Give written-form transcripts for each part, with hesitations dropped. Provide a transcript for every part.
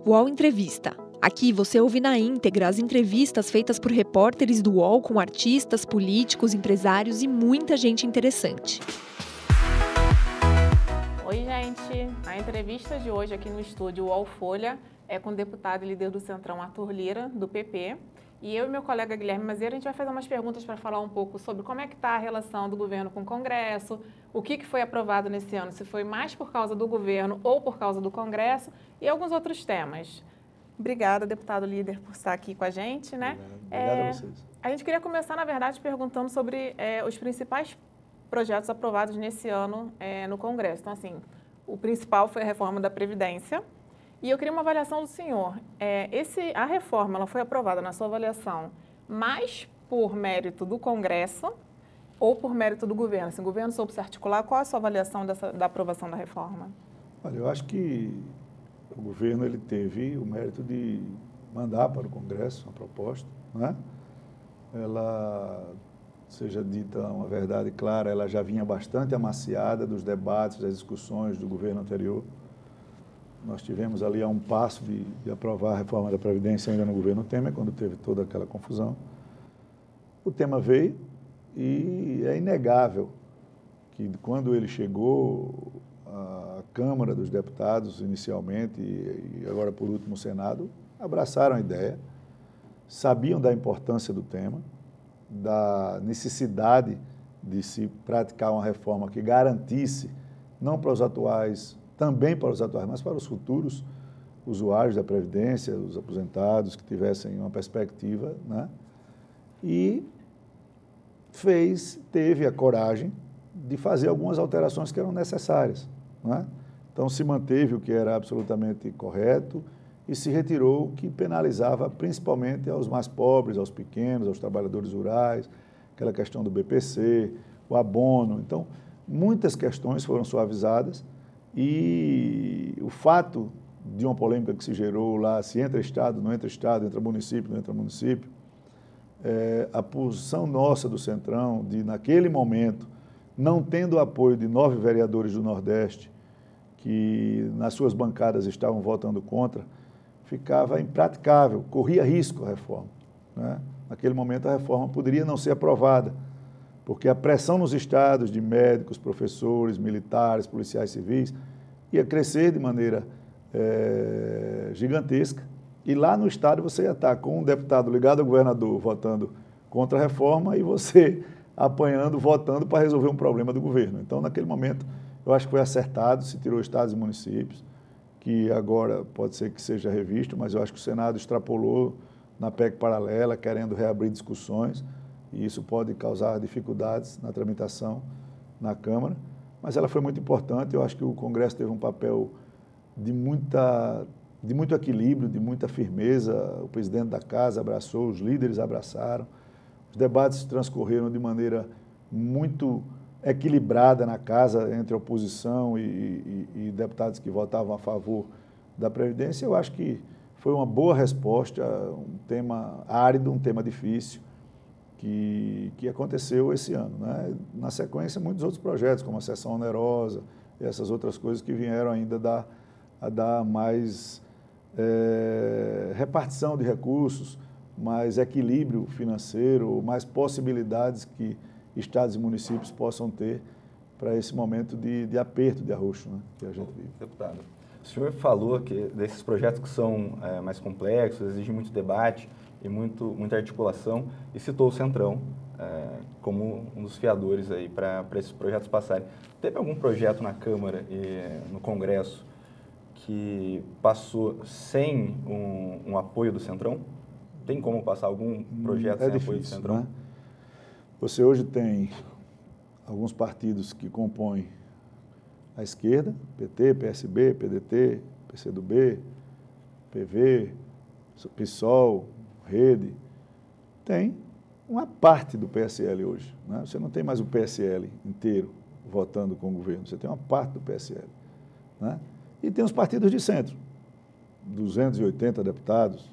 UOL Entrevista. Aqui você ouve na íntegra as entrevistas feitas por repórteres do UOL com artistas, políticos, empresários e muita gente interessante. Oi, gente. A entrevista de hoje aqui no estúdio UOL Folha é com o deputado e líder do Centrão, Arthur Lira, do PP. E eu e meu colega Guilherme Mazeira, a gente vai fazer umas perguntas para falar um pouco sobre como é que está a relação do governo com o Congresso, o que foi aprovado nesse ano, se foi mais por causa do governo ou por causa do Congresso e alguns outros temas. Obrigada, deputado líder, por estar aqui com a gente, né? Obrigado a vocês. A gente queria começar, na verdade, perguntando sobre os principais projetos aprovados nesse ano no Congresso. Então, assim, o principal foi a reforma da Previdência. E eu queria uma avaliação do senhor. A reforma ela foi aprovada, na sua avaliação, mais por mérito do Congresso ou por mérito do governo? Se o governo soube se articular, qual a sua avaliação da aprovação da reforma? Olha, eu acho que o governo ele teve o mérito de mandar para o Congresso uma proposta, né? Ela, seja dita uma verdade clara, ela já vinha bastante amaciada dos debates, das discussões do governo anterior. Nós tivemos ali a um passo de aprovar a reforma da Previdência ainda no governo Temer, quando teve toda aquela confusão. O tema veio e é inegável que quando ele chegou à Câmara dos Deputados, inicialmente, e agora por último o Senado, abraçaram a ideia, sabiam da importância do tema, da necessidade de se praticar uma reforma que garantisse, não para os atuais, também para os atuais, mas para os futuros usuários da Previdência, os aposentados que tivessem uma perspectiva, né? E teve a coragem de fazer algumas alterações que eram necessárias, né? Então, se manteve o que era absolutamente correto e se retirou o que penalizava principalmente aos mais pobres, aos pequenos, aos trabalhadores rurais, aquela questão do BPC, o abono. Então, muitas questões foram suavizadas. E o fato de uma polêmica que se gerou lá, se entra Estado, não entra Estado, entra município, não entra município, a posição nossa do Centrão, de naquele momento, não tendo o apoio de 9 vereadores do Nordeste, que nas suas bancadas estavam votando contra, ficava impraticável, corria risco a reforma, né? Naquele momento a reforma poderia não ser aprovada, porque a pressão nos estados de médicos, professores, militares, policiais civis, ia crescer de maneira gigantesca. E lá no estado você ia estar com um deputado ligado ao governador votando contra a reforma e você apanhando, votando para resolver um problema do governo. Então, naquele momento, eu acho que foi acertado, se tirou estados e municípios, que agora pode ser que seja revisto, mas eu acho que o Senado extrapolou na PEC paralela, querendo reabrir discussões, e isso pode causar dificuldades na tramitação na Câmara, mas ela foi muito importante. Eu acho que o Congresso teve um papel de muito equilíbrio, de muita firmeza. O presidente da Casa abraçou, os líderes abraçaram. Os debates transcorreram de maneira muito equilibrada na Casa, entre oposição e deputados que votavam a favor da Previdência. Eu acho que foi uma boa resposta, um tema árido, um tema difícil, que aconteceu esse ano, né? Na sequência, muitos outros projetos, como a sessão onerosa e essas outras coisas que vieram ainda a dar mais repartição de recursos, mais equilíbrio financeiro, mais possibilidades que estados e municípios possam ter para esse momento de aperto, de arroxo, né, que a gente vive. Deputado, o senhor falou que desses projetos que são mais complexos, exigem muito debate e muita articulação, e citou o Centrão como um dos fiadores aí para esses projetos passarem. Teve algum projeto na Câmara e no Congresso que passou sem um apoio do Centrão? Tem como passar algum projeto sem difícil, apoio do Centrão? Né? Você hoje tem alguns partidos que compõem a esquerda, PT, PSB, PDT, PCdoB, PV, PSOL, Rede. Tem uma parte do PSL hoje, né? Você não tem mais o PSL inteiro votando com o governo, você tem uma parte do PSL, né? E tem os partidos de centro, 280 deputados,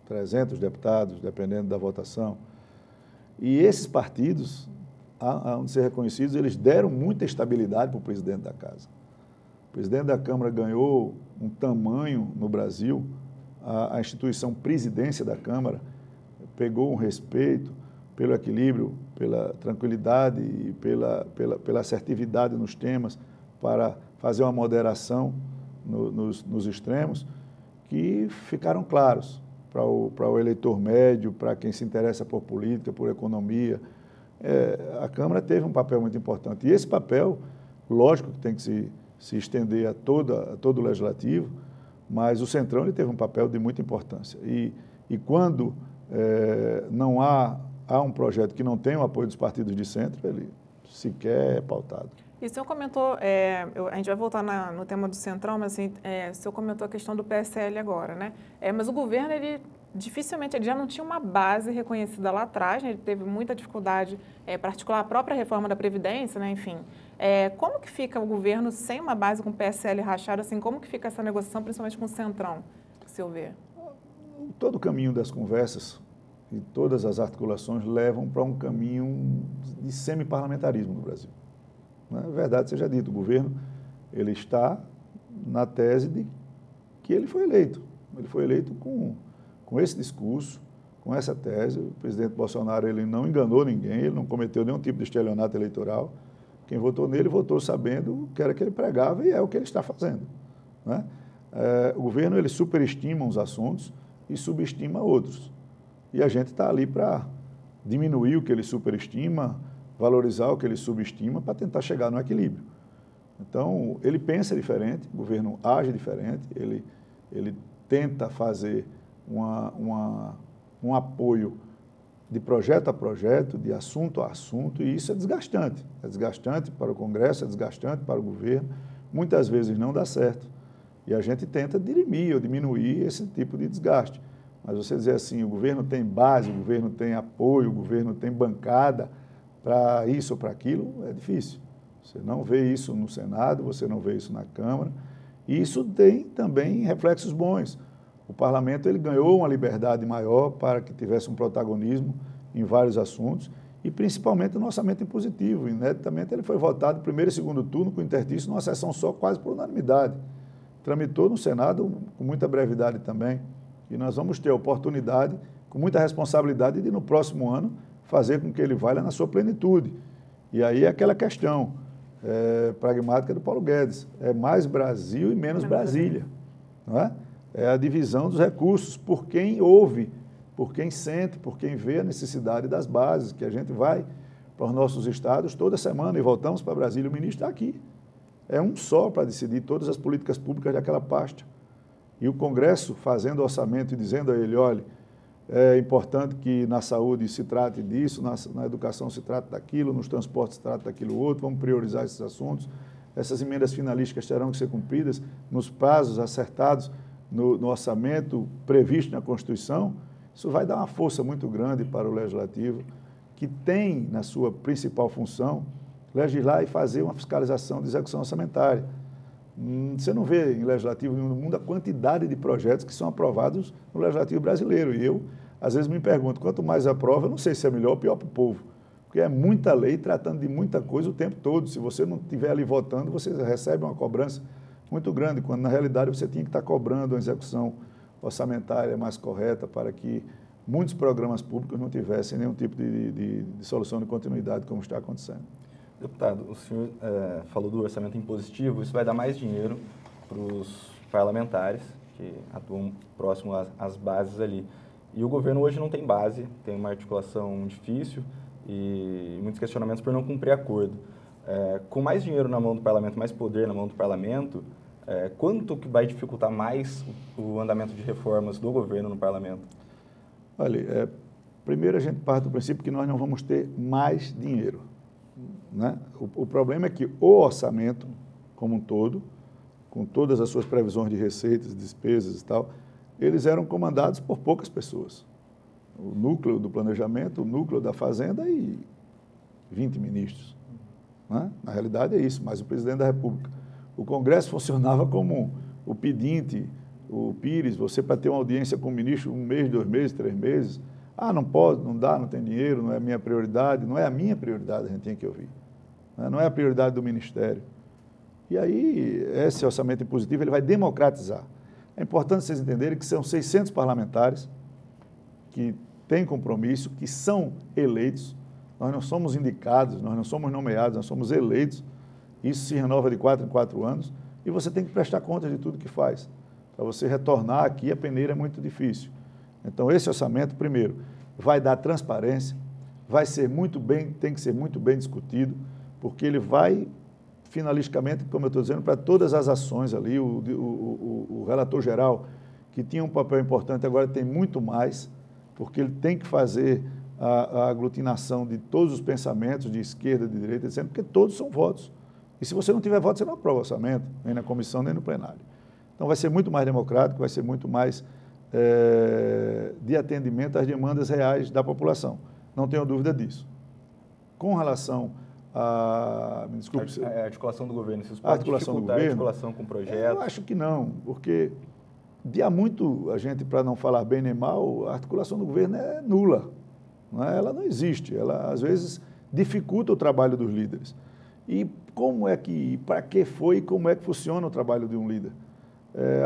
300 deputados, dependendo da votação. E esses partidos, há de ser reconhecidos, eles deram muita estabilidade para o presidente da Casa. presidente da Câmara ganhou um tamanho no Brasil, a instituição presidência da Câmara pegou um respeito pelo equilíbrio, pela tranquilidade e pela assertividade nos temas, para fazer uma moderação nos extremos, que ficaram claros para o eleitor médio, para quem se interessa por política, por economia. A Câmara teve um papel muito importante. E esse papel, lógico que tem que se estender a todo o Legislativo, mas o Centrão ele teve um papel de muita importância. E quando não há um projeto que não tem o apoio dos partidos de centro, ele sequer é pautado. E o senhor comentou, a gente vai voltar no tema do Centrão, mas assim, o senhor comentou a questão do PSL agora, né? Mas o governo, ele dificilmente, ele já não tinha uma base reconhecida lá atrás, né? Ele teve muita dificuldade para articular a própria reforma da Previdência, né? Enfim, como que fica o governo sem uma base com o PSL rachado, assim, como que fica essa negociação, principalmente com o Centrão, se eu ver? Todo o caminho das conversas e todas as articulações levam para um caminho de semi-parlamentarismo no Brasil. Na verdade, seja dito, o governo ele está na tese de que ele foi eleito. Ele foi eleito com esse discurso, com essa tese. O presidente Bolsonaro ele não enganou ninguém, ele não cometeu nenhum tipo de estelionato eleitoral. Quem votou nele, votou sabendo o que era que ele pregava e é o que ele está fazendo, né? O governo ele superestima uns assuntos e subestima outros. E a gente está ali para diminuir o que ele superestima, valorizar o que ele subestima para tentar chegar no equilíbrio. Então, ele pensa diferente, o governo age diferente, ele tenta fazer um apoio de projeto a projeto, de assunto a assunto, e isso é desgastante. É desgastante para o Congresso, é desgastante para o governo, muitas vezes não dá certo. E a gente tenta dirimir ou diminuir esse tipo de desgaste. Mas você dizer assim, o governo tem base, o governo tem apoio, o governo tem bancada para isso ou para aquilo, é difícil. Você não vê isso no Senado, você não vê isso na Câmara. E isso tem também reflexos bons. O parlamento ele ganhou uma liberdade maior para que tivesse um protagonismo em vários assuntos e principalmente no orçamento impositivo. Ineditamente ele foi votado no primeiro e segundo turno com interstício numa sessão só, quase por unanimidade. Tramitou no Senado com muita brevidade também. E nós vamos ter a oportunidade, com muita responsabilidade, de no próximo ano fazer com que ele valha na sua plenitude. E aí é aquela questão pragmática do Paulo Guedes. É mais Brasil e menos Brasília. Não é? É a divisão dos recursos por quem ouve, por quem sente, por quem vê a necessidade das bases, que a gente vai para os nossos estados toda semana e voltamos para Brasília. O ministro está aqui. É um só para decidir todas as políticas públicas daquela pasta. E o Congresso fazendo orçamento e dizendo a ele, olha, é importante que na saúde se trate disso, na educação se trate daquilo, nos transportes se trate daquilo outro, vamos priorizar esses assuntos. Essas emendas finalísticas terão que ser cumpridas nos prazos acertados no orçamento previsto na Constituição. Isso vai dar uma força muito grande para o Legislativo, que tem na sua principal função legislar e fazer uma fiscalização de execução orçamentária. Você não vê em legislativo nenhum no mundo a quantidade de projetos que são aprovados no legislativo brasileiro. E eu, às vezes, me pergunto, quanto mais aprova, eu não sei se é melhor ou pior para o povo. Porque é muita lei tratando de muita coisa o tempo todo. Se você não estiver ali votando, você recebe uma cobrança muito grande, quando na realidade você tinha que estar cobrando uma execução orçamentária mais correta para que muitos programas públicos não tivessem nenhum tipo de solução de continuidade como está acontecendo. Deputado, o senhor falou do orçamento impositivo, isso vai dar mais dinheiro para os parlamentares que atuam próximo às bases ali. E o governo hoje não tem base, tem uma articulação difícil e muitos questionamentos por não cumprir acordo. Com mais dinheiro na mão do parlamento, mais poder na mão do parlamento, quanto que vai dificultar mais o andamento de reformas do governo no parlamento? Olha, primeiro a gente parte do princípio que nós não vamos ter mais dinheiro, né? O problema é que o orçamento, como um todo, com todas as suas previsões de receitas, despesas e tal, eles eram comandados por poucas pessoas. O núcleo do planejamento, o núcleo da fazenda e 20 ministros, né? Na realidade é isso, mas o presidente da República. O Congresso funcionava como o pedinte, o Pires, você para ter uma audiência com o ministro 1 mês, 2 meses, 3 meses, não pode, não dá, não tem dinheiro, não é a minha prioridade, não é a minha prioridade, a gente tem que ouvir. Não é a prioridade do Ministério. E aí, esse orçamento impositivo ele vai democratizar. É importante vocês entenderem que são 600 parlamentares que têm compromisso, que são eleitos. Nós não somos indicados, nós não somos nomeados, nós somos eleitos. Isso se renova de 4 em 4 anos e você tem que prestar conta de tudo que faz. Para você retornar aqui, a peneira é muito difícil. Então, esse orçamento, primeiro, vai dar transparência, vai ser muito bem, tem que ser muito bem discutido, porque ele vai, finalisticamente, como eu estou dizendo, para todas as ações ali, o relator geral, que tinha um papel importante, agora tem muito mais, porque ele tem que fazer a aglutinação de todos os pensamentos, de esquerda, de direita, etc., porque todos são votos. E se você não tiver voto, você não aprova o orçamento, nem na comissão, nem no plenário. Então, vai ser muito mais democrático, vai ser muito mais de atendimento às demandas reais da população. Não tenho dúvida disso. Com relação a... Me desculpe. A articulação do governo. Vocês podem dificultar a articulação com projetos? Eu acho que não, porque há muito, a gente, para não falar bem nem mal, a articulação do governo é nula. Não é? Ela não existe. Ela, às vezes, dificulta o trabalho dos líderes. E como é que, para que foi e como é que funciona o trabalho de um líder?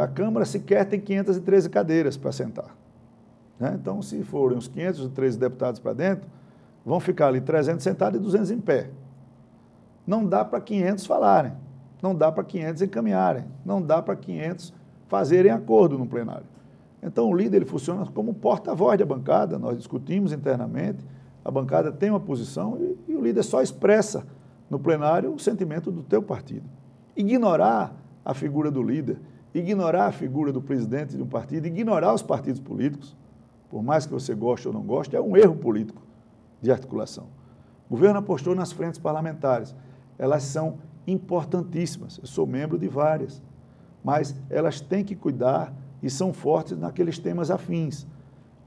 A Câmara sequer tem 513 cadeiras para sentar. Né? Então, se forem uns 513 deputados para dentro, vão ficar ali 300 sentados e 200 em pé. Não dá para 500 falarem, não dá para 500 encaminharem, não dá para 500 fazerem acordo no plenário. Então, o líder ele funciona como porta-voz da bancada, nós discutimos internamente, a bancada tem uma posição e o líder só expressa no plenário o sentimento do teu partido. Ignorar a figura do líder, ignorar a figura do presidente de um partido, ignorar os partidos políticos, por mais que você goste ou não goste, é um erro político de articulação. O governo apostou nas frentes parlamentares. Elas são importantíssimas. Eu sou membro de várias, mas elas têm que cuidar e são fortes naqueles temas afins.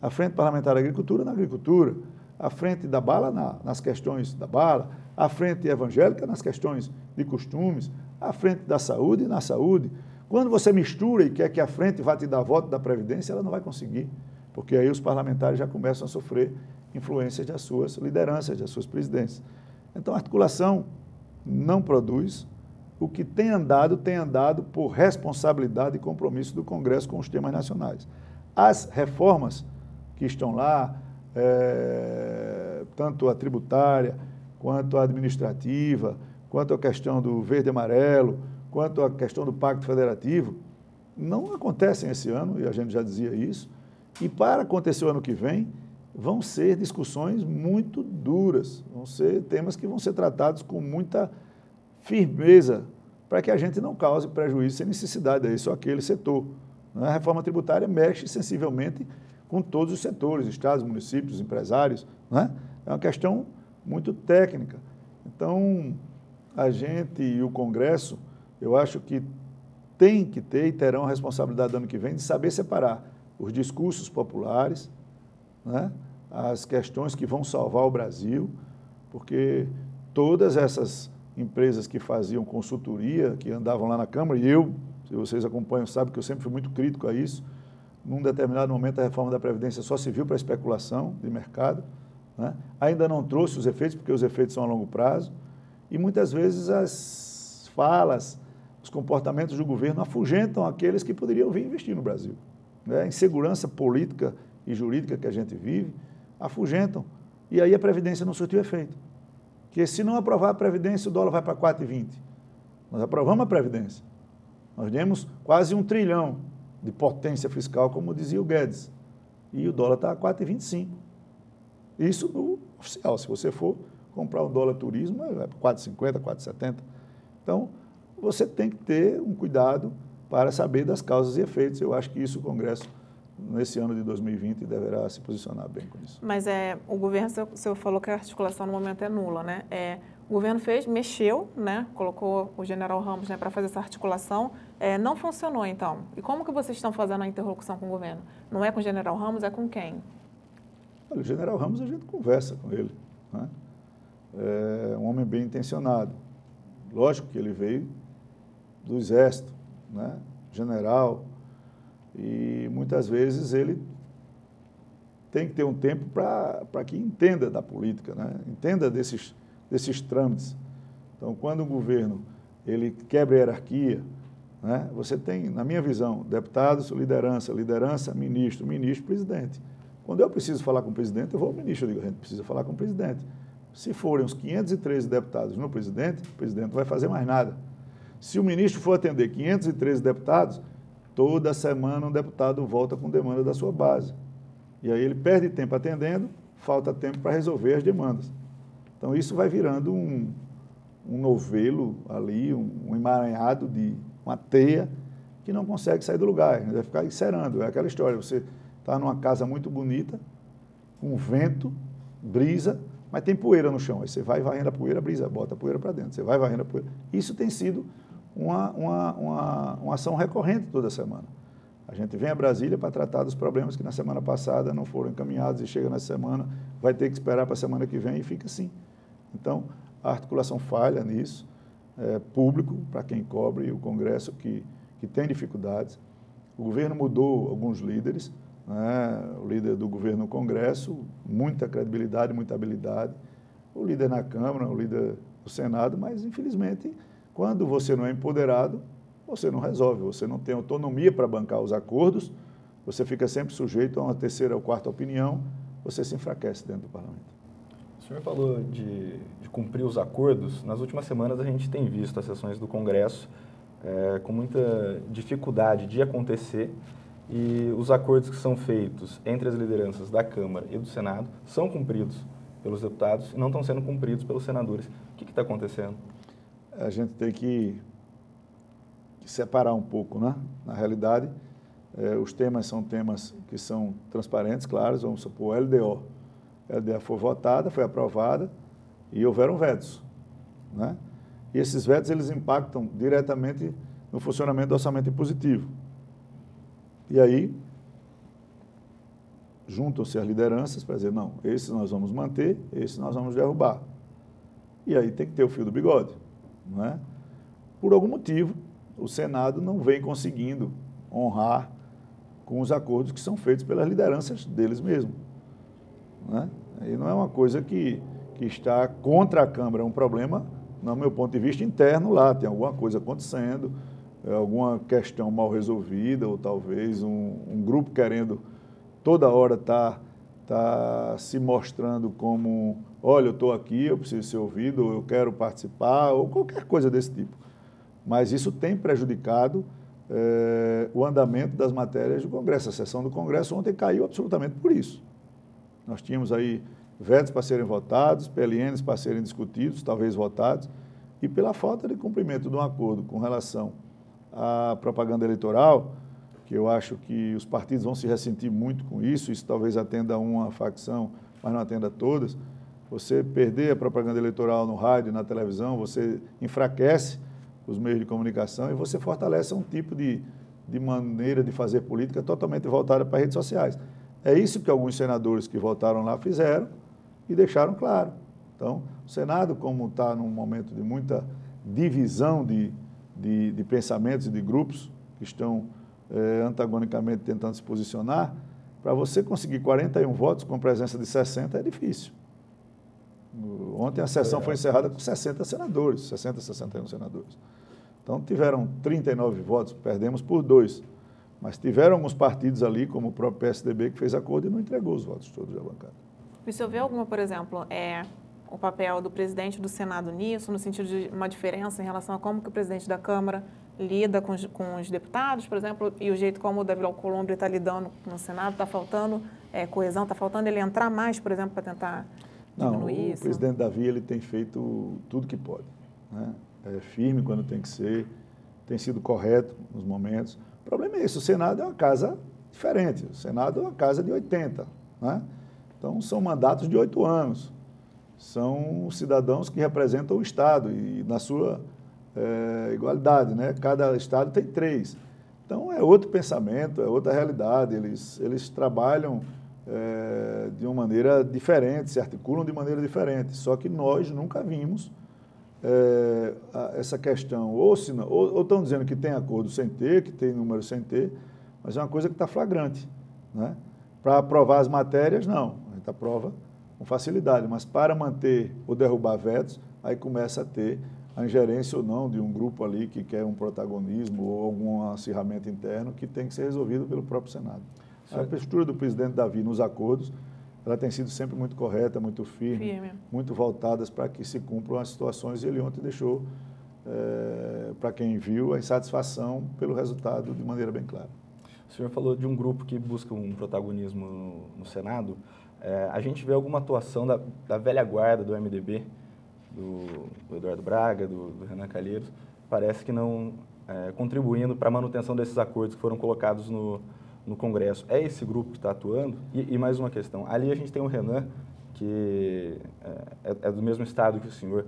A Frente Parlamentar da Agricultura na agricultura, a Frente da Bala nas questões da bala, a Frente Evangélica nas questões de costumes, a Frente da Saúde na saúde. Quando você mistura e quer que a frente vá te dar voto da Previdência, ela não vai conseguir, porque aí os parlamentares já começam a sofrer influências das suas lideranças, das suas presidências. Então, a articulação não produz. O que tem andado por responsabilidade e compromisso do Congresso com os temas nacionais. As reformas que estão lá, tanto a tributária, quanto a administrativa, quanto a questão do verde e amarelo, quanto à questão do Pacto Federativo, não acontecem esse ano, e a gente já dizia isso, e para acontecer o ano que vem, vão ser discussões muito duras, vão ser temas que vão ser tratados com muita firmeza, para que a gente não cause prejuízo sem necessidade a esse ou aquele setor. A reforma tributária mexe sensivelmente com todos os setores, estados, municípios, empresários, né? É uma questão muito técnica. Então, a gente e o Congresso, eu acho que tem que ter e terão a responsabilidade do ano que vem de saber separar os discursos populares, né, as questões que vão salvar o Brasil, porque todas essas empresas que faziam consultoria, que andavam lá na Câmara, e eu, se vocês acompanham, sabem que eu sempre fui muito crítico a isso, num determinado momento a reforma da Previdência só se viu para especulação de mercado, né, ainda não trouxe os efeitos, porque os efeitos são a longo prazo, e muitas vezes as falas, os comportamentos do governo afugentam aqueles que poderiam vir investir no Brasil. A insegurança política e jurídica que a gente vive afugentam. E aí a Previdência não surtiu efeito. Porque se não aprovar a Previdência, o dólar vai para 4,20. Nós aprovamos a Previdência. Nós demos quase 1 trilhão de potência fiscal, como dizia o Guedes. E o dólar está a 4,25. Isso no oficial. Se você for comprar um dólar turismo, vai para 4,50, 4,70. Então, você tem que ter um cuidado para saber das causas e efeitos. Eu acho que isso o Congresso, nesse ano de 2020, deverá se posicionar bem com isso. Mas o governo, o senhor falou que a articulação no momento é nula, né? O governo mexeu, né? Colocou o general Ramos, né, para fazer essa articulação. Não funcionou, então. E como que vocês estão fazendo a interlocução com o governo? Não é com o general Ramos, é com quem? Olha, o general Ramos a gente conversa com ele, né? É um homem bem intencionado. Lógico que ele veio do Exército, né? General, e muitas vezes ele tem que ter um tempo para que entenda da política, né? Entenda desses trâmites. Então, quando o governo ele quebra a hierarquia, né? Você tem, na minha visão, deputados, liderança, ministro, presidente. Quando eu preciso falar com o presidente, eu vou ao ministro, eu digo, a gente precisa falar com o presidente. Se forem uns 513 deputados no presidente, o presidente não vai fazer mais nada. Se o ministro for atender 513 deputados, toda semana um deputado volta com demanda da sua base. E aí ele perde tempo atendendo, falta tempo para resolver as demandas. Então isso vai virando um novelo ali, um emaranhado de uma teia que não consegue sair do lugar, vai ficar encerando. É aquela história, você está numa casa muito bonita, com vento, brisa, mas tem poeira no chão. Aí você vai varrendo a poeira, brisa, bota a poeira para dentro. Você vai varrendo a poeira. Isso tem sido uma ação recorrente toda semana. A gente vem a Brasília para tratar dos problemas que na semana passada não foram encaminhados e chega nessa semana, vai ter que esperar para a semana que vem e fica assim. Então, a articulação falha nisso, público, para quem cobre, e o Congresso que tem dificuldades. O governo mudou alguns líderes, né? O líder do governo no Congresso, muita credibilidade, muita habilidade. O líder na Câmara, o líder do Senado, mas, infelizmente, quando você não é empoderado, você não resolve, você não tem autonomia para bancar os acordos, você fica sempre sujeito a uma terceira ou quarta opinião, você se enfraquece dentro do parlamento. O senhor falou de cumprir os acordos. Nas últimas semanas a gente tem visto as sessões do Congresso com muita dificuldade de acontecer e os acordos que são feitos entre as lideranças da Câmara e do Senado são cumpridos pelos deputados e não estão sendo cumpridos pelos senadores. O que está acontecendo? A gente tem que separar um pouco, né? Na realidade, os temas são temas que são transparentes, claros. Vamos supor, a LDO. A LDO foi votada, foi aprovada e houveram vetos, né? E esses vetos, eles impactam diretamente no funcionamento do orçamento impositivo. E aí, juntam-se as lideranças para dizer, não, esse nós vamos manter, esse nós vamos derrubar. E aí tem que ter o fio do bigode, não é? Por algum motivo, o Senado não vem conseguindo honrar com os acordos que são feitos pelas lideranças deles mesmos, né? E não é uma coisa que está contra a Câmara, é um problema, no meu ponto de vista, interno lá, tem alguma coisa acontecendo, alguma questão mal resolvida, ou talvez um grupo querendo toda hora tá se mostrando como, olha, eu estou aqui, eu preciso ser ouvido, ou eu quero participar, ou qualquer coisa desse tipo. Mas isso tem prejudicado o andamento das matérias do Congresso. A sessão do Congresso ontem caiu absolutamente por isso. Nós tínhamos aí vetos para serem votados, PLNs para serem discutidos, talvez votados, e pela falta de cumprimento de um acordo com relação à propaganda eleitoral, que eu acho que os partidos vão se ressentir muito com isso talvez atenda a uma facção, mas não atenda a todas. Você perder a propaganda eleitoral no rádio, na televisão, você enfraquece os meios de comunicação e você fortalece um tipo de maneira de fazer política totalmente voltada para as redes sociais. É isso que alguns senadores que votaram lá fizeram e deixaram claro. Então, o Senado, como está num momento de muita divisão de pensamentos e de grupos que estão antagonicamente tentando se posicionar, para você conseguir 41 votos com presença de 60 é difícil. Ontem a sessão foi encerrada com 60 senadores, 61 senadores. Então tiveram 39 votos, perdemos por 2. Mas tiveram alguns partidos ali, como o próprio PSDB, que fez acordo e não entregou os votos todos da bancada. E o senhor vê alguma, por exemplo, o papel do presidente do Senado nisso, no sentido de uma diferença em relação a como que o presidente da Câmara lida com os deputados, por exemplo, e o jeito como o Davi Alcolumbre está lidando no Senado? Está faltando coesão, está faltando ele entrar mais, por exemplo, para tentar diminuir isso? O presidente Davi, ele tem feito tudo que pode, né? É firme quando tem que ser, tem sido correto nos momentos. O problema é esse, o Senado é uma casa diferente, o Senado é uma casa de 80, né? Então são mandatos de 8 anos, são cidadãos que representam o Estado e na sua igualdade, né? Cada Estado tem 3. Então é outro pensamento, é outra realidade, eles trabalham de uma maneira diferente, se articulam de maneira diferente, só que nós nunca vimos essa questão, ou estão dizendo que tem acordo sem ter, que tem número sem ter, mas é uma coisa que está flagrante, né? Para aprovar as matérias, não, a gente aprova com facilidade, mas para manter ou derrubar vetos, aí começa a ter a ingerência ou não de um grupo ali que quer um protagonismo ou algum acirramento interno que tem que ser resolvido pelo próprio Senado. A postura do presidente Davi nos acordos, ela tem sido sempre muito correta, muito firme. Muito voltadas para que se cumpram as situações, e ele ontem deixou, para quem viu, a insatisfação pelo resultado de maneira bem clara. O senhor falou de um grupo que busca um protagonismo no Senado. A gente vê alguma atuação da velha guarda do MDB, do Eduardo Braga, do Renan Calheiros, parece que não contribuindo para a manutenção desses acordos que foram colocados no Congresso. É esse grupo que está atuando? E mais uma questão, ali a gente tem o Renan, que é do mesmo estado que o senhor.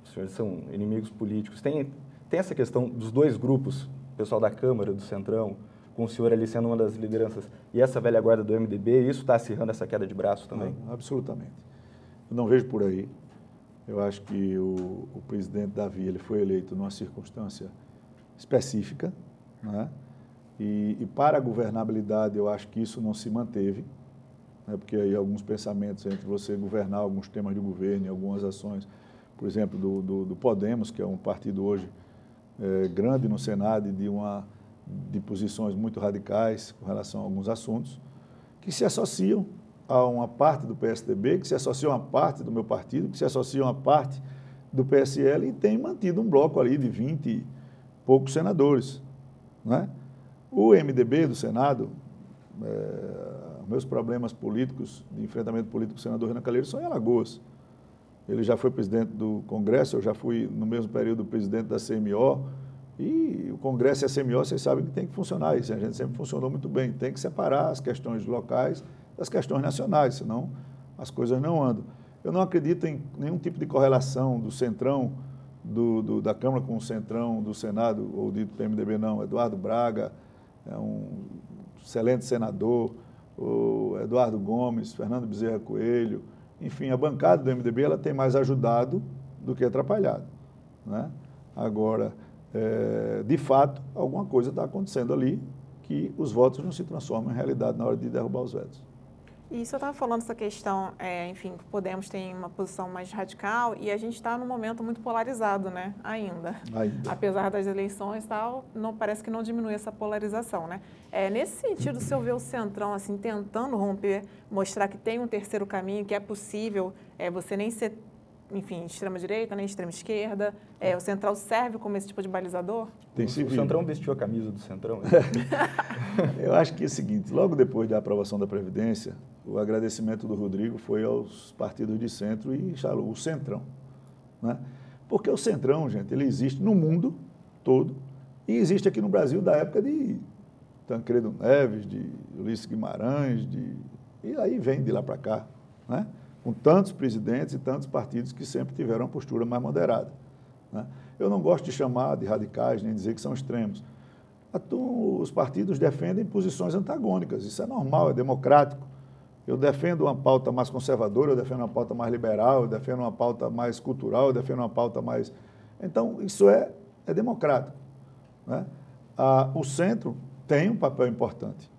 Os senhores são inimigos políticos. Tem essa questão dos dois grupos, o pessoal da Câmara, do Centrão, com o senhor ali sendo uma das lideranças, e essa velha guarda do MDB, isso está acirrando essa queda de braço também? Não, absolutamente. Eu não vejo por aí. Eu acho que o presidente Davi ele foi eleito numa circunstância específica, né? E para a governabilidade eu acho que isso não se manteve, né? Porque aí alguns pensamentos entre você governar alguns temas de governo e algumas ações, por exemplo, do Podemos, que é um partido hoje grande no Senado e de posições muito radicais com relação a alguns assuntos, que se associam a uma parte do PSDB, que se associam a uma parte do meu partido, que se associam a uma parte do PSL e tem mantido um bloco ali de 20 e poucos senadores, né? O MDB do Senado, meus problemas políticos, de enfrentamento político com o senador Renan Calheiros são em Alagoas. Ele já foi presidente do Congresso, eu já fui, no mesmo período, presidente da CMO, e o Congresso e a CMO, vocês sabem que tem que funcionar isso, a gente sempre funcionou muito bem, tem que separar as questões locais das questões nacionais, senão as coisas não andam. Eu não acredito em nenhum tipo de correlação do Centrão, da Câmara com o Centrão, do Senado, ou dito PMDB, não. Eduardo Braga é um excelente senador, o Eduardo Gomes, Fernando Bezerra Coelho, enfim, a bancada do MDB ela tem mais ajudado do que atrapalhado, né? Agora, de fato, alguma coisa está acontecendo ali que os votos não se transformam em realidade na hora de derrubar os vetos. E isso eu estava falando essa questão, enfim, que Podemos tem uma posição mais radical e a gente está num momento muito polarizado, né? Ainda. Apesar das eleições e tal, não, parece que não diminui essa polarização, né? Nesse sentido, se eu ver o Centrão, assim, tentando romper, mostrar que tem um terceiro caminho, que é possível você nem ser, enfim, extrema-direita, nem extrema-esquerda, o Centrão serve como esse tipo de balizador? O Centrão vestiu a camisa do Centrão? Eu acho que é o seguinte, logo depois da aprovação da Previdência, o agradecimento do Rodrigo foi aos partidos de centro e instalou o Centrão, né? Porque o Centrão, gente, ele existe no mundo todo e existe aqui no Brasil da época de Tancredo Neves, de Ulisses Guimarães, e aí vem de lá para cá, né? Com tantos presidentes e tantos partidos que sempre tiveram uma postura mais moderada, né? Eu não gosto de chamar de radicais, nem dizer que são extremos. Os partidos defendem posições antagônicas, isso é normal, é democrático. Eu defendo uma pauta mais conservadora, eu defendo uma pauta mais liberal, eu defendo uma pauta mais cultural, eu defendo uma pauta mais... Então, isso é democrático, né? O centro tem um papel importante.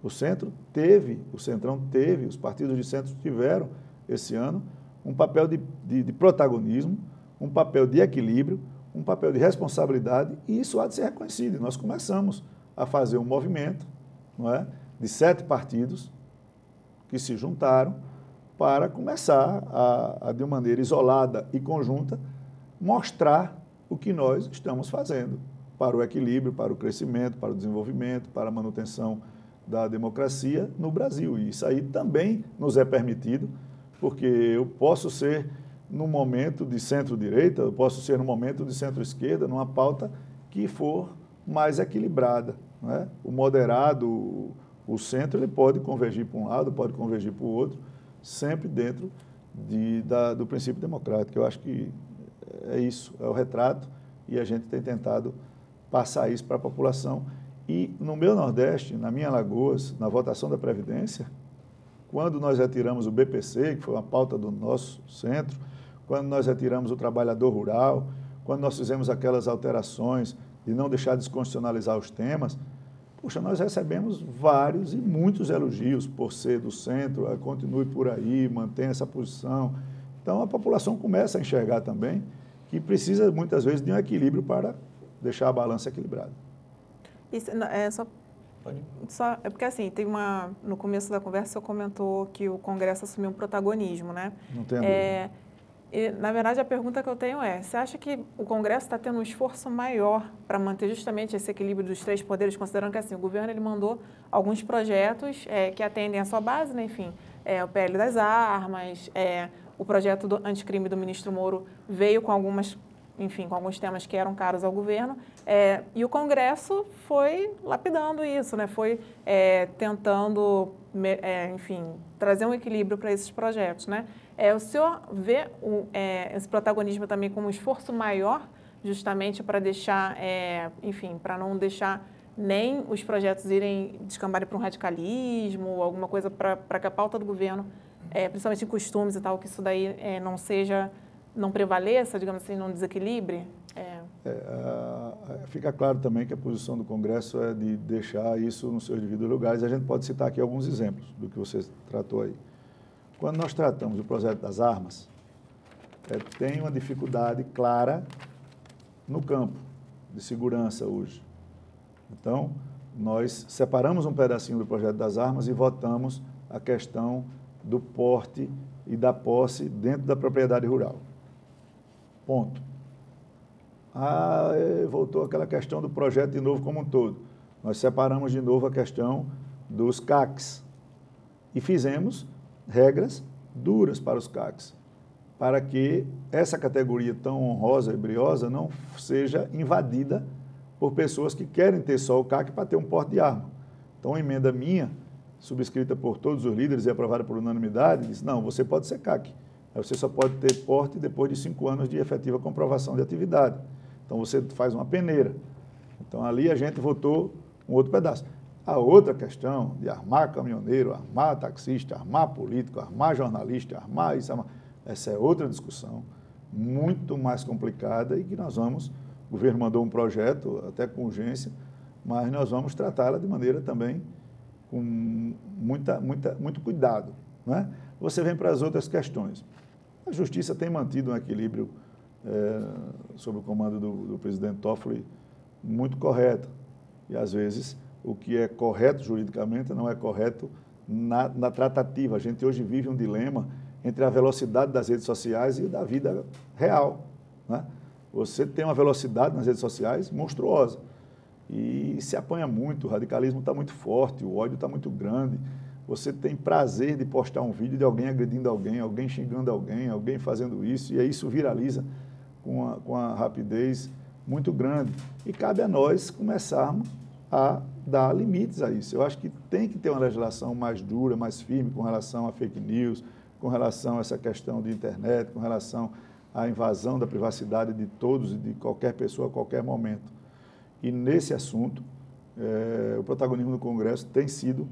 O Centrão teve, os partidos de centro tiveram, esse ano, um papel de protagonismo, um papel de equilíbrio, um papel de responsabilidade, e isso há de ser reconhecido. Nós começamos a fazer um movimento, não é, de 7 partidos que se juntaram para começar a, de uma maneira isolada e conjunta, mostrar o que nós estamos fazendo para o equilíbrio, para o crescimento, para o desenvolvimento, para a manutenção da democracia no Brasil. E isso aí também nos é permitido, porque eu posso ser no momento de centro-direita, eu posso ser no momento de centro-esquerda, numa pauta que for mais equilibrada, né? O moderado, o centro, ele pode convergir para um lado, pode convergir para o outro, sempre dentro do princípio democrático. Eu acho que é isso, é o retrato, e a gente tem tentado passar isso para a população. E no meu Nordeste, na minha Alagoas, na votação da Previdência, quando nós retiramos o BPC, que foi uma pauta do nosso centro, quando nós retiramos o trabalhador rural, quando nós fizemos aquelas alterações de não deixar desconstitucionalizar os temas, puxa, nós recebemos vários e muitos elogios por ser do centro, continue por aí, mantenha essa posição. Então, a população começa a enxergar também que precisa, muitas vezes, de um equilíbrio para deixar a balança equilibrada. Isso, é porque assim, no começo da conversa você comentou que o Congresso assumiu um protagonismo, né? Não tenho dúvida. E, na verdade, a pergunta que eu tenho é, você acha que o Congresso está tendo um esforço maior para manter justamente esse equilíbrio dos três poderes, considerando que assim, o governo ele mandou alguns projetos que atendem à sua base, né? Enfim, o PL das armas, o projeto do anticrime do ministro Moro veio com alguns temas que eram caros ao governo, e o Congresso foi lapidando isso, né? Foi tentando, enfim, trazer um equilíbrio para esses projetos, né? O senhor vê esse protagonismo também como um esforço maior, justamente para deixar, enfim, para não deixar nem os projetos irem descambarem para um radicalismo, ou alguma coisa para que a pauta do governo, principalmente em costumes e tal, que isso daí não prevaleça, digamos assim, não desequilibre? Fica claro também que a posição do Congresso é de deixar isso nos seus devidos lugares. A gente pode citar aqui alguns exemplos do que você tratou aí. Quando nós tratamos do projeto das armas, tem uma dificuldade clara no campo de segurança hoje. Então, nós separamos um pedacinho do projeto das armas e votamos a questão do porte e da posse dentro da propriedade rural. Ponto. Voltou aquela questão do projeto de novo como um todo. Nós separamos de novo a questão dos CACs e fizemos regras duras para os CACs, para que essa categoria tão honrosa e briosa não seja invadida por pessoas que querem ter só o CAC para ter um porte de arma. Então, uma emenda minha, subscrita por todos os líderes e aprovada por unanimidade, diz, não, você pode ser CAC, você só pode ter porte depois de 5 anos de efetiva comprovação de atividade. Então, você faz uma peneira. Então, ali a gente votou um outro pedaço. A outra questão de armar caminhoneiro, armar taxista, armar político, armar jornalista, armar isso, essa é outra discussão muito mais complicada e que o governo mandou um projeto, até com urgência, mas nós vamos tratá-la de maneira também com muito cuidado. Não é? Você vem para as outras questões. A Justiça tem mantido um equilíbrio sob o comando do presidente Toffoli muito correto. E, às vezes, o que é correto juridicamente não é correto na tratativa. A gente hoje vive um dilema entre a velocidade das redes sociais e da vida real. Né? Você tem uma velocidade nas redes sociais monstruosa e se apanha muito, o radicalismo está muito forte, o ódio está muito grande. Você tem prazer de postar um vídeo de alguém agredindo alguém xingando alguém fazendo isso, e aí isso viraliza com a rapidez muito grande. E cabe a nós começarmos a dar limites a isso. Eu acho que tem que ter uma legislação mais dura, mais firme com relação a fake news, com relação a essa questão de internet, com relação à invasão da privacidade de todos e de qualquer pessoa a qualquer momento. E nesse assunto, o protagonismo do Congresso tem sido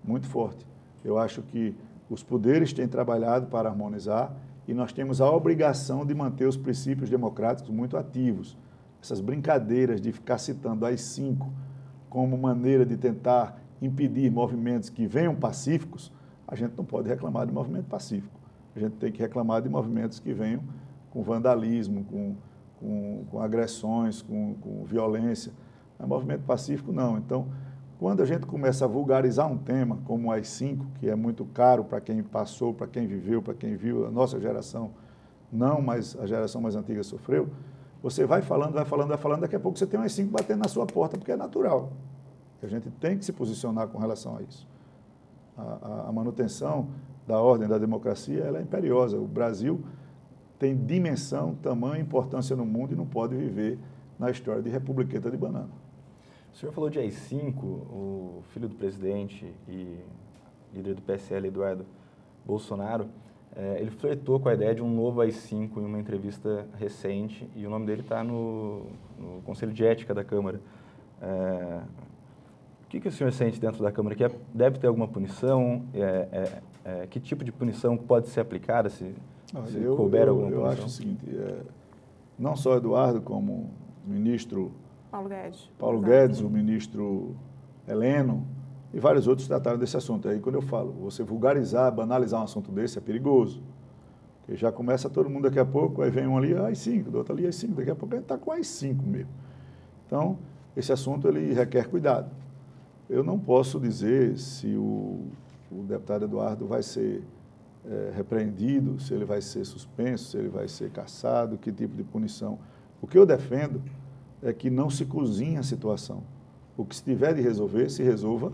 muito forte. Eu acho que os poderes têm trabalhado para harmonizar e nós temos a obrigação de manter os princípios democráticos muito ativos. Essas brincadeiras de ficar citando as 5 como maneira de tentar impedir movimentos que venham pacíficos, a gente não pode reclamar de movimento pacífico. A gente tem que reclamar de movimentos que venham com vandalismo, com agressões, com violência. Mas movimento pacífico, não. Então, quando a gente começa a vulgarizar um tema como o AI-5, que é muito caro para quem passou, para quem viveu, para quem viu, a nossa geração, não, mas a geração mais antiga sofreu, você vai falando, daqui a pouco você tem um AI-5 batendo na sua porta, porque é natural. A gente tem que se posicionar com relação a isso. A manutenção da ordem da democracia ela é imperiosa. O Brasil tem dimensão, tamanho, importância no mundo e não pode viver na história de republiqueta de banana. O senhor falou de AI-5, o filho do presidente e líder do PSL, Eduardo Bolsonaro, ele flertou com a ideia de um novo AI-5 em uma entrevista recente e o nome dele está no Conselho de Ética da Câmara. O que o senhor sente dentro da Câmara? Que deve ter alguma punição? Que tipo de punição pode ser aplicada se couber alguma punição? Eu acho o seguinte, não só Eduardo, como o ministro Paulo Guedes, o ministro Heleno e vários outros trataram desse assunto. Aí, quando eu falo, você vulgarizar, banalizar um assunto desse é perigoso. Porque já começa todo mundo daqui a pouco, aí vem um ali, às 5, do outro ali, às 5, daqui a pouco a gente está com às 5 mesmo. Então, esse assunto ele requer cuidado. Eu não posso dizer se o deputado Eduardo vai ser repreendido, se ele vai ser suspenso, se ele vai ser cassado, que tipo de punição. O que eu defendo é que não se cozinhe a situação. O que se tiver de resolver, se resolva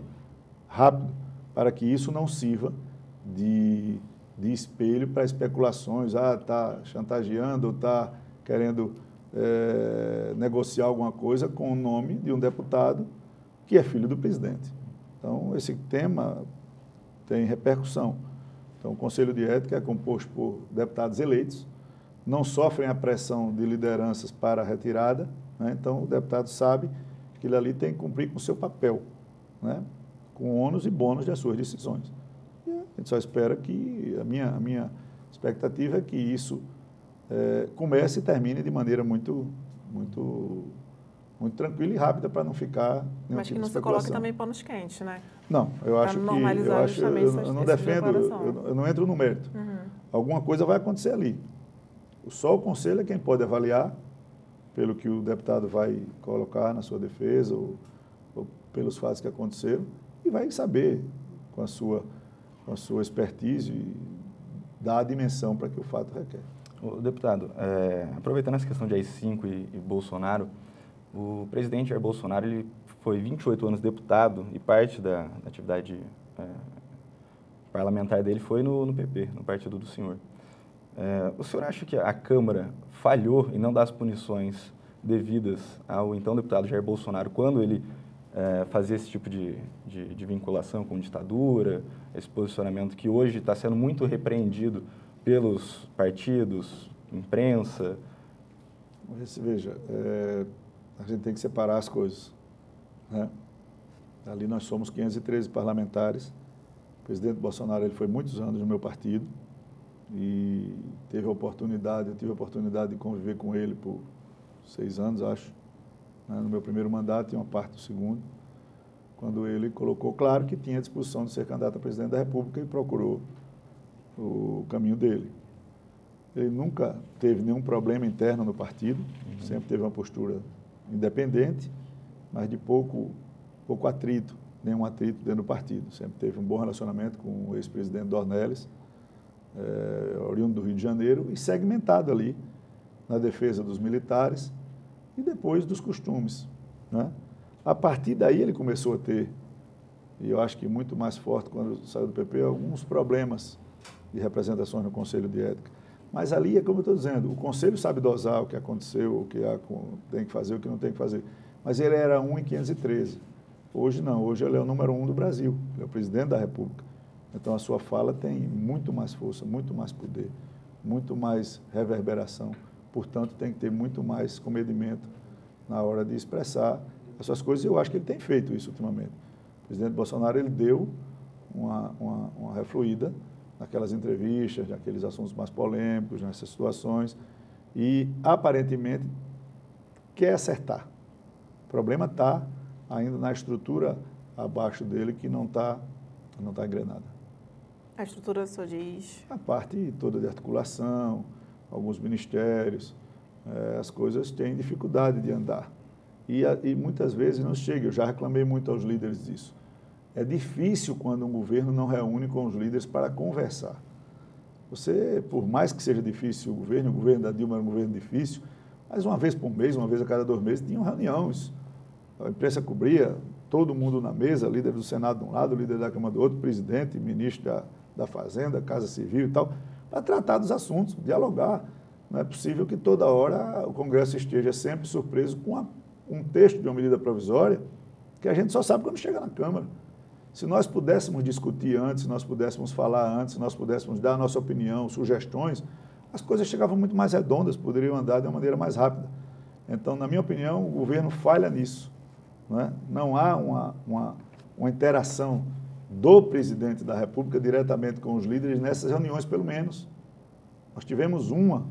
rápido, para que isso não sirva de espelho para especulações. Está chantageando ou está querendo negociar alguma coisa com o nome de um deputado que é filho do presidente. Então, esse tema tem repercussão. Então, o Conselho de Ética é composto por deputados eleitos, não sofrem a pressão de lideranças para a retirada, né? Então, o deputado sabe que ele ali tem que cumprir com o seu papel, né? Com ônus e bônus das suas decisões. E a gente só espera que, a minha expectativa é que isso comece e termine de maneira muito tranquila e rápida para não ficar nenhum Mas tipo que não de se coloque especulação. também panos quentes, né? Não, eu acho que eu não defendo, eu não entro no mérito. Uhum. Alguma coisa vai acontecer ali. Só o Conselho é quem pode avaliar pelo que o deputado vai colocar na sua defesa ou pelos fatos que aconteceram e vai saber com a sua expertise dar a dimensão para que o fato requer. O deputado, aproveitando essa questão de AI-5 e Bolsonaro, o presidente Jair Bolsonaro ele foi 28 anos deputado e parte da atividade parlamentar dele foi no PP, no partido do senhor. O senhor acha que a Câmara falhou em não dar as punições devidas ao então deputado Jair Bolsonaro quando ele fazia esse tipo de vinculação com ditadura, esse posicionamento que hoje está sendo muito repreendido pelos partidos, imprensa? Veja, a gente tem que separar as coisas, né? Ali nós somos 513 parlamentares. O presidente Bolsonaro ele foi muitos anos no meu partido e eu tive a oportunidade de conviver com ele por 6 anos, acho, né? No meu primeiro mandato e uma parte do segundo, quando ele colocou claro que tinha a disposição de ser candidato a presidente da República e procurou o caminho dele. Ele nunca teve nenhum problema interno no partido, sempre teve uma postura independente, mas de pouco atrito, nenhum atrito dentro do partido. Sempre teve um bom relacionamento com o ex-presidente Dornelles, oriundo do Rio de Janeiro, e segmentado ali na defesa dos militares e depois dos costumes, né? A partir daí ele começou a ter, e eu acho que muito mais forte quando saiu do PP, alguns problemas de representações no Conselho de Ética. Mas ali é como eu estou dizendo, o Conselho sabe dosar o que aconteceu, o que tem que fazer, o que não tem que fazer. Mas ele era 1 em 513. Hoje não, hoje ele é o número 1 do Brasil, ele é o presidente da República. Então a sua fala tem muito mais força, muito mais poder, muito mais reverberação. Portanto, tem que ter muito mais comedimento na hora de expressar as suas coisas. E eu acho que ele tem feito isso ultimamente. O presidente Bolsonaro ele deu uma refluída naquelas entrevistas, naqueles assuntos mais polêmicos, nessas situações, e aparentemente quer acertar. O problema está ainda na estrutura abaixo dele que não está engrenada. A estrutura, o senhor diz? A parte toda de articulação, alguns ministérios, as coisas têm dificuldade de andar. E muitas vezes não chega, eu já reclamei muito aos líderes disso. É difícil quando um governo não reúne com os líderes para conversar. Você, por mais que seja difícil o governo da Dilma era um governo difícil, mas uma vez por mês, uma vez a cada 2 meses, tinham reuniões. A imprensa cobria, todo mundo na mesa, líder do Senado de um lado, líder da Câmara do outro, presidente, ministro da Fazenda, Casa Civil e tal, para tratar dos assuntos, dialogar. Não é possível que toda hora o Congresso esteja sempre surpreso com um texto de uma medida provisória que a gente só sabe quando chega na Câmara. Se nós pudéssemos discutir antes, se nós pudéssemos falar antes, se nós pudéssemos dar a nossa opinião, sugestões, as coisas chegavam muito mais redondas, poderiam andar de uma maneira mais rápida. Então, na minha opinião, o governo falha nisso. Não é? Não há uma interação do presidente da República diretamente com os líderes nessas reuniões, pelo menos. Nós tivemos uma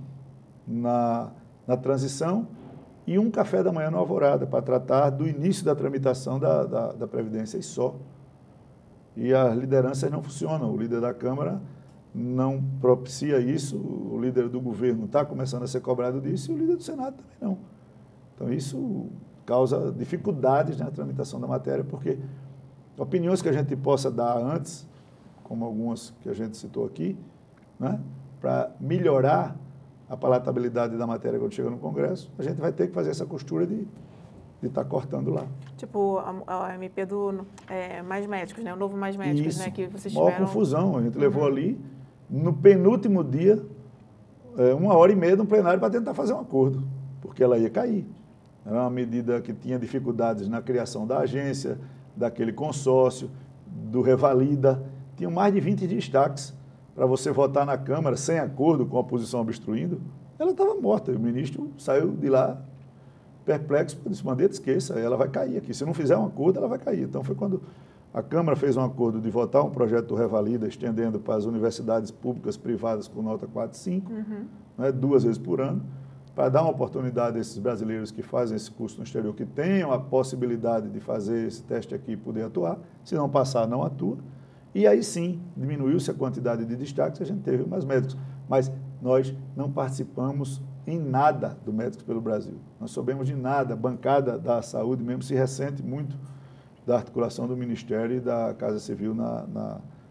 na transição e um café da manhã no Alvorada, para tratar do início da tramitação da Previdência e só. E as lideranças não funcionam. O líder da Câmara não propicia isso, o líder do governo está começando a ser cobrado disso e o líder do Senado também não. Então, isso causa dificuldades na tramitação da matéria, porque opiniões que a gente possa dar antes, como algumas que a gente citou aqui, né, para melhorar a palatabilidade da matéria quando chega no Congresso, a gente vai ter que fazer essa costura de estar cortando lá. Tipo a MP do Mais Médicos, né? O novo Mais Médicos, Isso, né? Que vocês maior tiveram... confusão. A gente levou ali, no penúltimo dia, 1h30 no plenário para tentar fazer um acordo, porque ela ia cair. Era uma medida que tinha dificuldades na criação da agência, daquele consórcio, do Revalida. Tinham mais de 20 destaques para você votar na Câmara sem acordo, com a oposição obstruindo. Ela estava morta. E o ministro saiu de lá perplexo, disse, Mandetta, esqueça, ela vai cair aqui. Se não fizer um acordo, ela vai cair. Então, foi quando a Câmara fez um acordo de votar um projeto do Revalida, estendendo para as universidades públicas privadas com nota 4 e 5, né, 2 vezes por ano, para dar uma oportunidade a esses brasileiros que fazem esse curso no exterior, que tenham a possibilidade de fazer esse teste aqui e poder atuar. Se não passar, não atua. E aí sim, diminuiu-se a quantidade de destaques, a gente teve mais médicos. Mas nós não participamos em nada do Médicos pelo Brasil. Nós soubemos de nada. A bancada da saúde mesmo se ressente muito da articulação do Ministério e da Casa Civil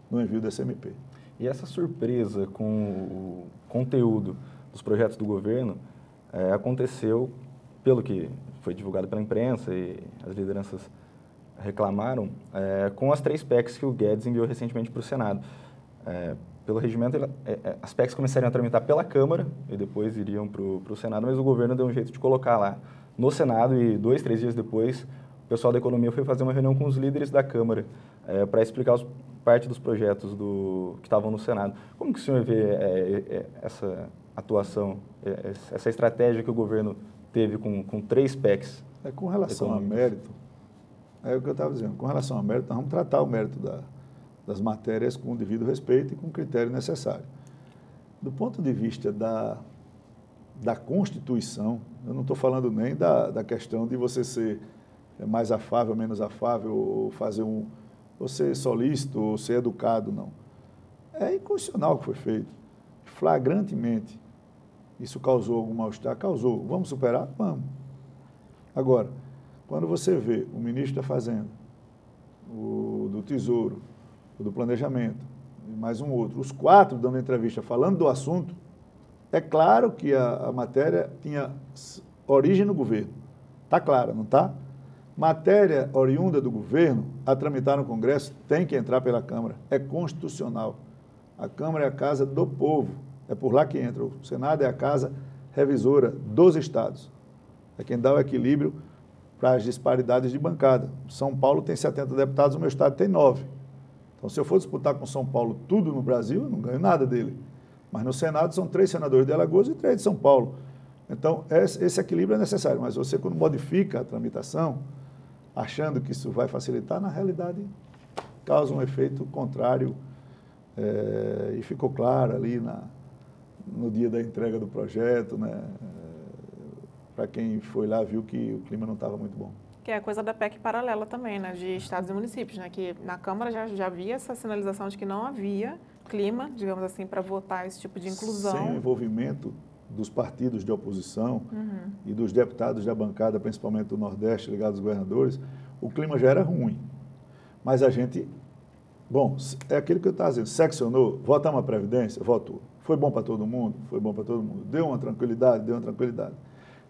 no envio dessa MP. E essa surpresa com o conteúdo dos projetos do governo aconteceu, pelo que foi divulgado pela imprensa e as lideranças reclamaram, com as 3 PECs que o Guedes enviou recentemente para o Senado. Pelo regimento, as PECs começariam a tramitar pela Câmara e depois iriam para o Senado, mas o governo deu um jeito de colocar lá no Senado e 2, 3 dias depois, o pessoal da Economia foi fazer uma reunião com os líderes da Câmara para explicar parte dos projetos que estavam no Senado. Como que o senhor vê essa atuação, essa estratégia que o governo teve com 3 PECs? Com relação a mérito, é o que eu estava dizendo, com relação a mérito, nós vamos tratar o mérito das matérias com o devido respeito e com o critério necessário. Do ponto de vista da Constituição, eu não estou falando nem da questão de você ser mais afável, menos afável, ou fazer ou ser solícito, ou ser educado, não. É inconstitucional o que foi feito, flagrantemente. Isso causou algum mal-estar? Causou. Vamos superar? Vamos. Agora, quando você vê o ministro da Fazenda, o do Tesouro, o do Planejamento, e mais um outro, os 4 dando entrevista falando do assunto, é claro que a matéria tinha origem no governo. Está clara, não está? Matéria oriunda do governo, a tramitar no Congresso, tem que entrar pela Câmara. É constitucional. A Câmara é a casa do povo. É por lá que entra. O Senado é a casa revisora dos estados. É quem dá o equilíbrio para as disparidades de bancada. São Paulo tem 70 deputados, o meu estado tem 9. Então, se eu for disputar com São Paulo tudo no Brasil, eu não ganho nada dele. Mas no Senado são 3 senadores de Alagoas e 3 de São Paulo. Então, esse equilíbrio é necessário. Mas você, quando modifica a tramitação, achando que isso vai facilitar, na realidade, causa um efeito contrário. E ficou claro ali no dia da entrega do projeto, né? Para quem foi lá, viu que o clima não estava muito bom. Que é a coisa da PEC paralela também, né? De estados e municípios, né? Que na Câmara já havia essa sinalização de que não havia clima, digamos assim, para votar esse tipo de inclusão. Sem o envolvimento dos partidos de oposição e dos deputados da bancada, principalmente do Nordeste, ligados aos governadores, o clima já era ruim. Mas a gente, bom, é aquilo que eu estava dizendo, seccionou, votar uma Previdência, votou. Foi bom para todo mundo? Foi bom para todo mundo. Deu uma tranquilidade? Deu uma tranquilidade.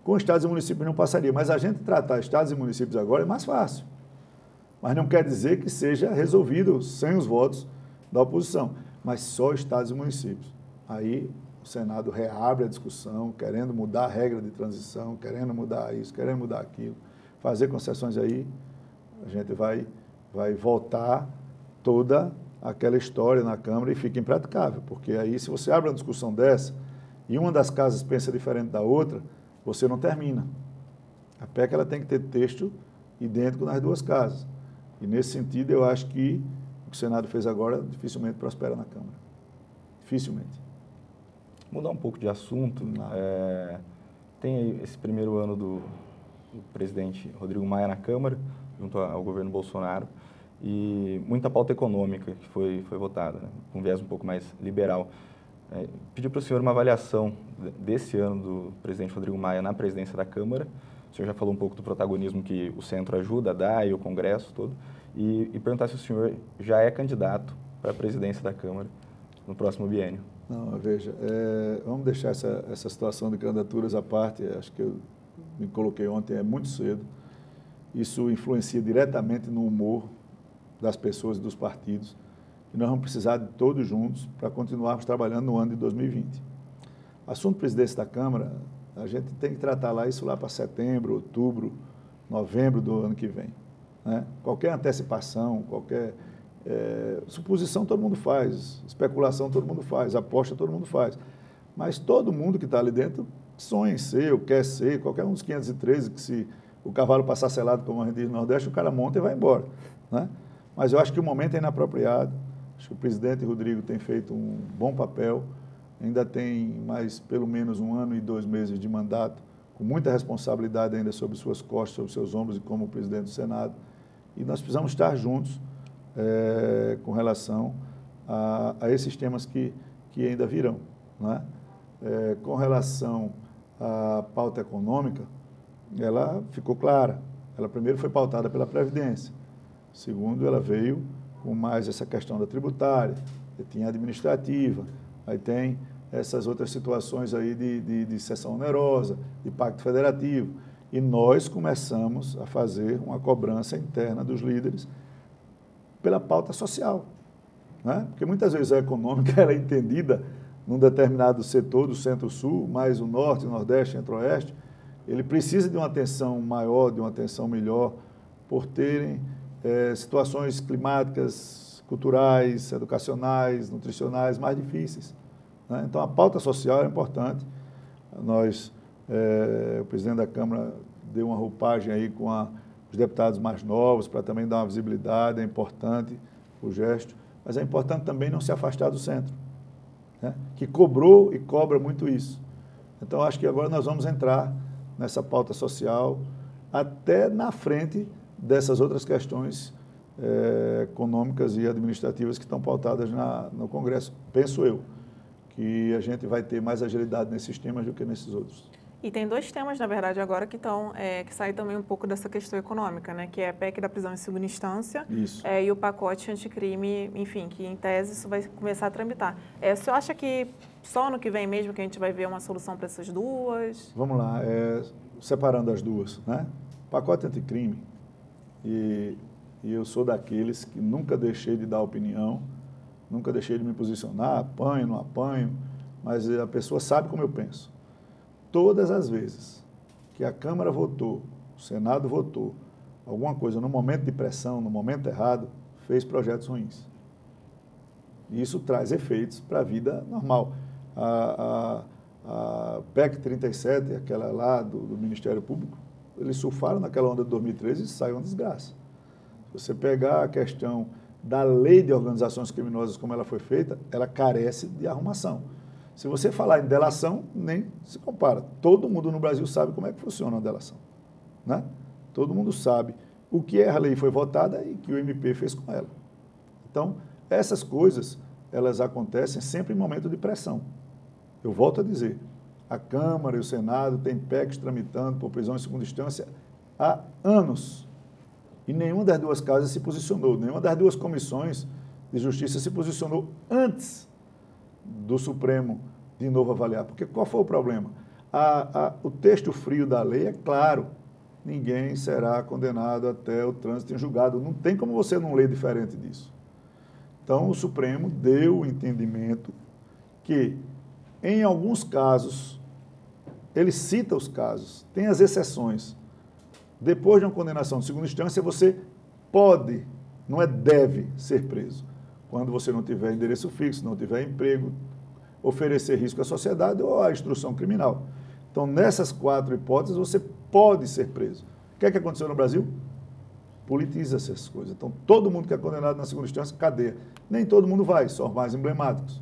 Com estados e municípios não passaria, mas a gente tratar estados e municípios agora é mais fácil. Mas não quer dizer que seja resolvido sem os votos da oposição, mas só estados e municípios. Aí o Senado reabre a discussão, querendo mudar a regra de transição, querendo mudar isso, querendo mudar aquilo, fazer concessões aí, a gente vai voltar toda aquela história na Câmara e fica impraticável, porque aí se você abre uma discussão dessa e uma das casas pensa diferente da outra, você não termina. A PEC ela tem que ter texto idêntico nas 2 casas. E nesse sentido eu acho que o que o Senado fez agora dificilmente prospera na Câmara. Dificilmente. Mudar um pouco de assunto, tem aí esse primeiro ano do presidente Rodrigo Maia na Câmara, junto ao governo Bolsonaro, e muita pauta econômica que foi votada, né, com um viés um pouco mais liberal. Pedi para o senhor uma avaliação desse ano do presidente Rodrigo Maia na presidência da Câmara. O senhor já falou um pouco do protagonismo que o centro ajuda a dar e o Congresso todo. E perguntar se o senhor já é candidato para a presidência da Câmara no próximo biênio. Não, veja, vamos deixar essa situação de candidaturas à parte. Acho que eu me coloquei ontem, é muito cedo. Isso influencia diretamente no humor das pessoas e dos partidos. E nós vamos precisar de todos juntos para continuarmos trabalhando no ano de 2020. Assunto presidência da Câmara, a gente tem que tratar isso lá para setembro, outubro, novembro do ano que vem, né? Qualquer antecipação, qualquer suposição todo mundo faz, especulação todo mundo faz, aposta todo mundo faz. Mas todo mundo que está ali dentro sonha em ser ou quer ser, qualquer um dos 513, que se o cavalo passar selado, como a gente diz no Nordeste, o cara monta e vai embora, né? Mas eu acho que o momento é inapropriado. Acho que o presidente Rodrigo tem feito um bom papel, ainda tem mais pelo menos 1 ano e 2 meses de mandato, com muita responsabilidade ainda sobre suas costas, sobre seus ombros e como presidente do Senado. E nós precisamos estar juntos com relação a esses temas que ainda virão, né? Com relação à pauta econômica, ela ficou clara. Ela primeiro foi pautada pela Previdência. Segundo, ela veio com mais essa questão da tributária, tinha administrativa, aí tem essas outras situações aí de cessão onerosa, de pacto federativo. E nós começamos a fazer uma cobrança interna dos líderes pela pauta social, né? Porque muitas vezes a econômica ela é entendida num determinado setor do Centro-Sul, mais o Norte, o Nordeste, o Centro-Oeste. Ele precisa de uma atenção maior, de uma atenção melhor, por terem situações climáticas, culturais, educacionais, nutricionais mais difíceis, né? Então, a pauta social é importante. O presidente da Câmara deu uma roupagem aí com os deputados mais novos, para também dar uma visibilidade, é importante o gesto, mas é importante também não se afastar do centro, né? Que cobrou e cobra muito isso. Então, acho que agora nós vamos entrar nessa pauta social até na frente dessas outras questões econômicas e administrativas que estão pautadas no Congresso. Penso eu que a gente vai ter mais agilidade nesses temas do que nesses outros. E tem 2 temas, na verdade, agora que saem também um pouco dessa questão econômica, né? Que é a PEC da prisão em segunda instância. Isso. E o pacote anticrime, enfim, que em tese isso vai começar a tramitar. O senhor acha que só ano que vem mesmo que a gente vai ver uma solução para essas duas? Vamos lá, separando as duas, né? Pacote anticrime, e eu sou daqueles que nunca deixei de dar opinião, nunca deixei de me posicionar, apanho, não apanho, mas a pessoa sabe como eu penso. Todas as vezes que a Câmara votou, o Senado votou, alguma coisa no momento de pressão, no momento errado, fez projetos ruins. E isso traz efeitos para a vida normal. A PEC 37, aquela lá do Ministério Público, eles surfaram naquela onda de 2013 e saiu uma desgraça. Se você pegar a questão da lei de organizações criminosas como ela foi feita, ela carece de arrumação. Se você falar em delação, nem se compara. Todo mundo no Brasil sabe como é que funciona a delação, né? Todo mundo sabe o que a lei foi votada e que o MP fez com ela. Então, essas coisas, elas acontecem sempre em momento de pressão. Eu volto a dizer, a Câmara e o Senado têm PECs tramitando por prisão em segunda instância há anos. E nenhuma das duas casas se posicionou, nenhuma das duas comissões de justiça se posicionou antes do Supremo de novo avaliar. Porque qual foi o problema? O texto frio da lei é claro, ninguém será condenado até o trânsito em julgado. Não tem como você não ler diferente disso. Então, o Supremo deu o entendimento que, em alguns casos, ele cita os casos, tem as exceções. Depois de uma condenação de segunda instância, você pode, não é deve, ser preso. Quando você não tiver endereço fixo, não tiver emprego, oferecer risco à sociedade ou à instrução criminal. Então, nessas 4 hipóteses, você pode ser preso. O que é que aconteceu no Brasil? Politiza-se essas coisas. Então, todo mundo que é condenado na segunda instância, cadeia. Nem todo mundo vai, só os mais emblemáticos.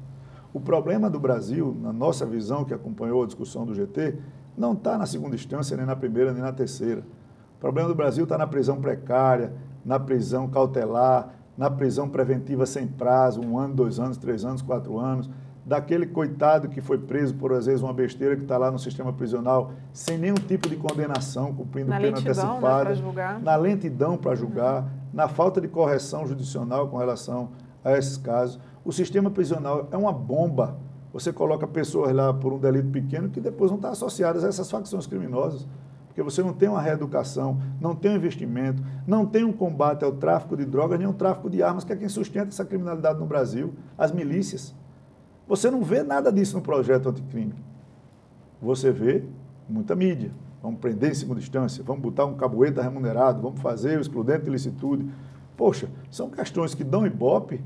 O problema do Brasil, na nossa visão, que acompanhou a discussão do GT, não está na segunda instância, nem na primeira, nem na terceira. O problema do Brasil está na prisão precária, na prisão cautelar, na prisão preventiva sem prazo, 1 ano, 2 anos, 3 anos, 4 anos, daquele coitado que foi preso por, às vezes, uma besteira que está lá no sistema prisional, sem nenhum tipo de condenação, cumprindo pena antecipada, na lentidão para julgar, na falta de correção judicial com relação a esses casos. O sistema prisional é uma bomba. Você coloca pessoas lá por um delito pequeno que depois não estão associadas a essas facções criminosas, porque você não tem uma reeducação, não tem um investimento, não tem um combate ao tráfico de drogas, nem ao tráfico de armas, que é quem sustenta essa criminalidade no Brasil, as milícias. Você não vê nada disso no projeto anticrime. Você vê muita mídia. Vamos prender em segunda instância, vamos botar um caboeta remunerado, vamos fazer o excludente de ilicitude. Poxa, são questões que dão ibope,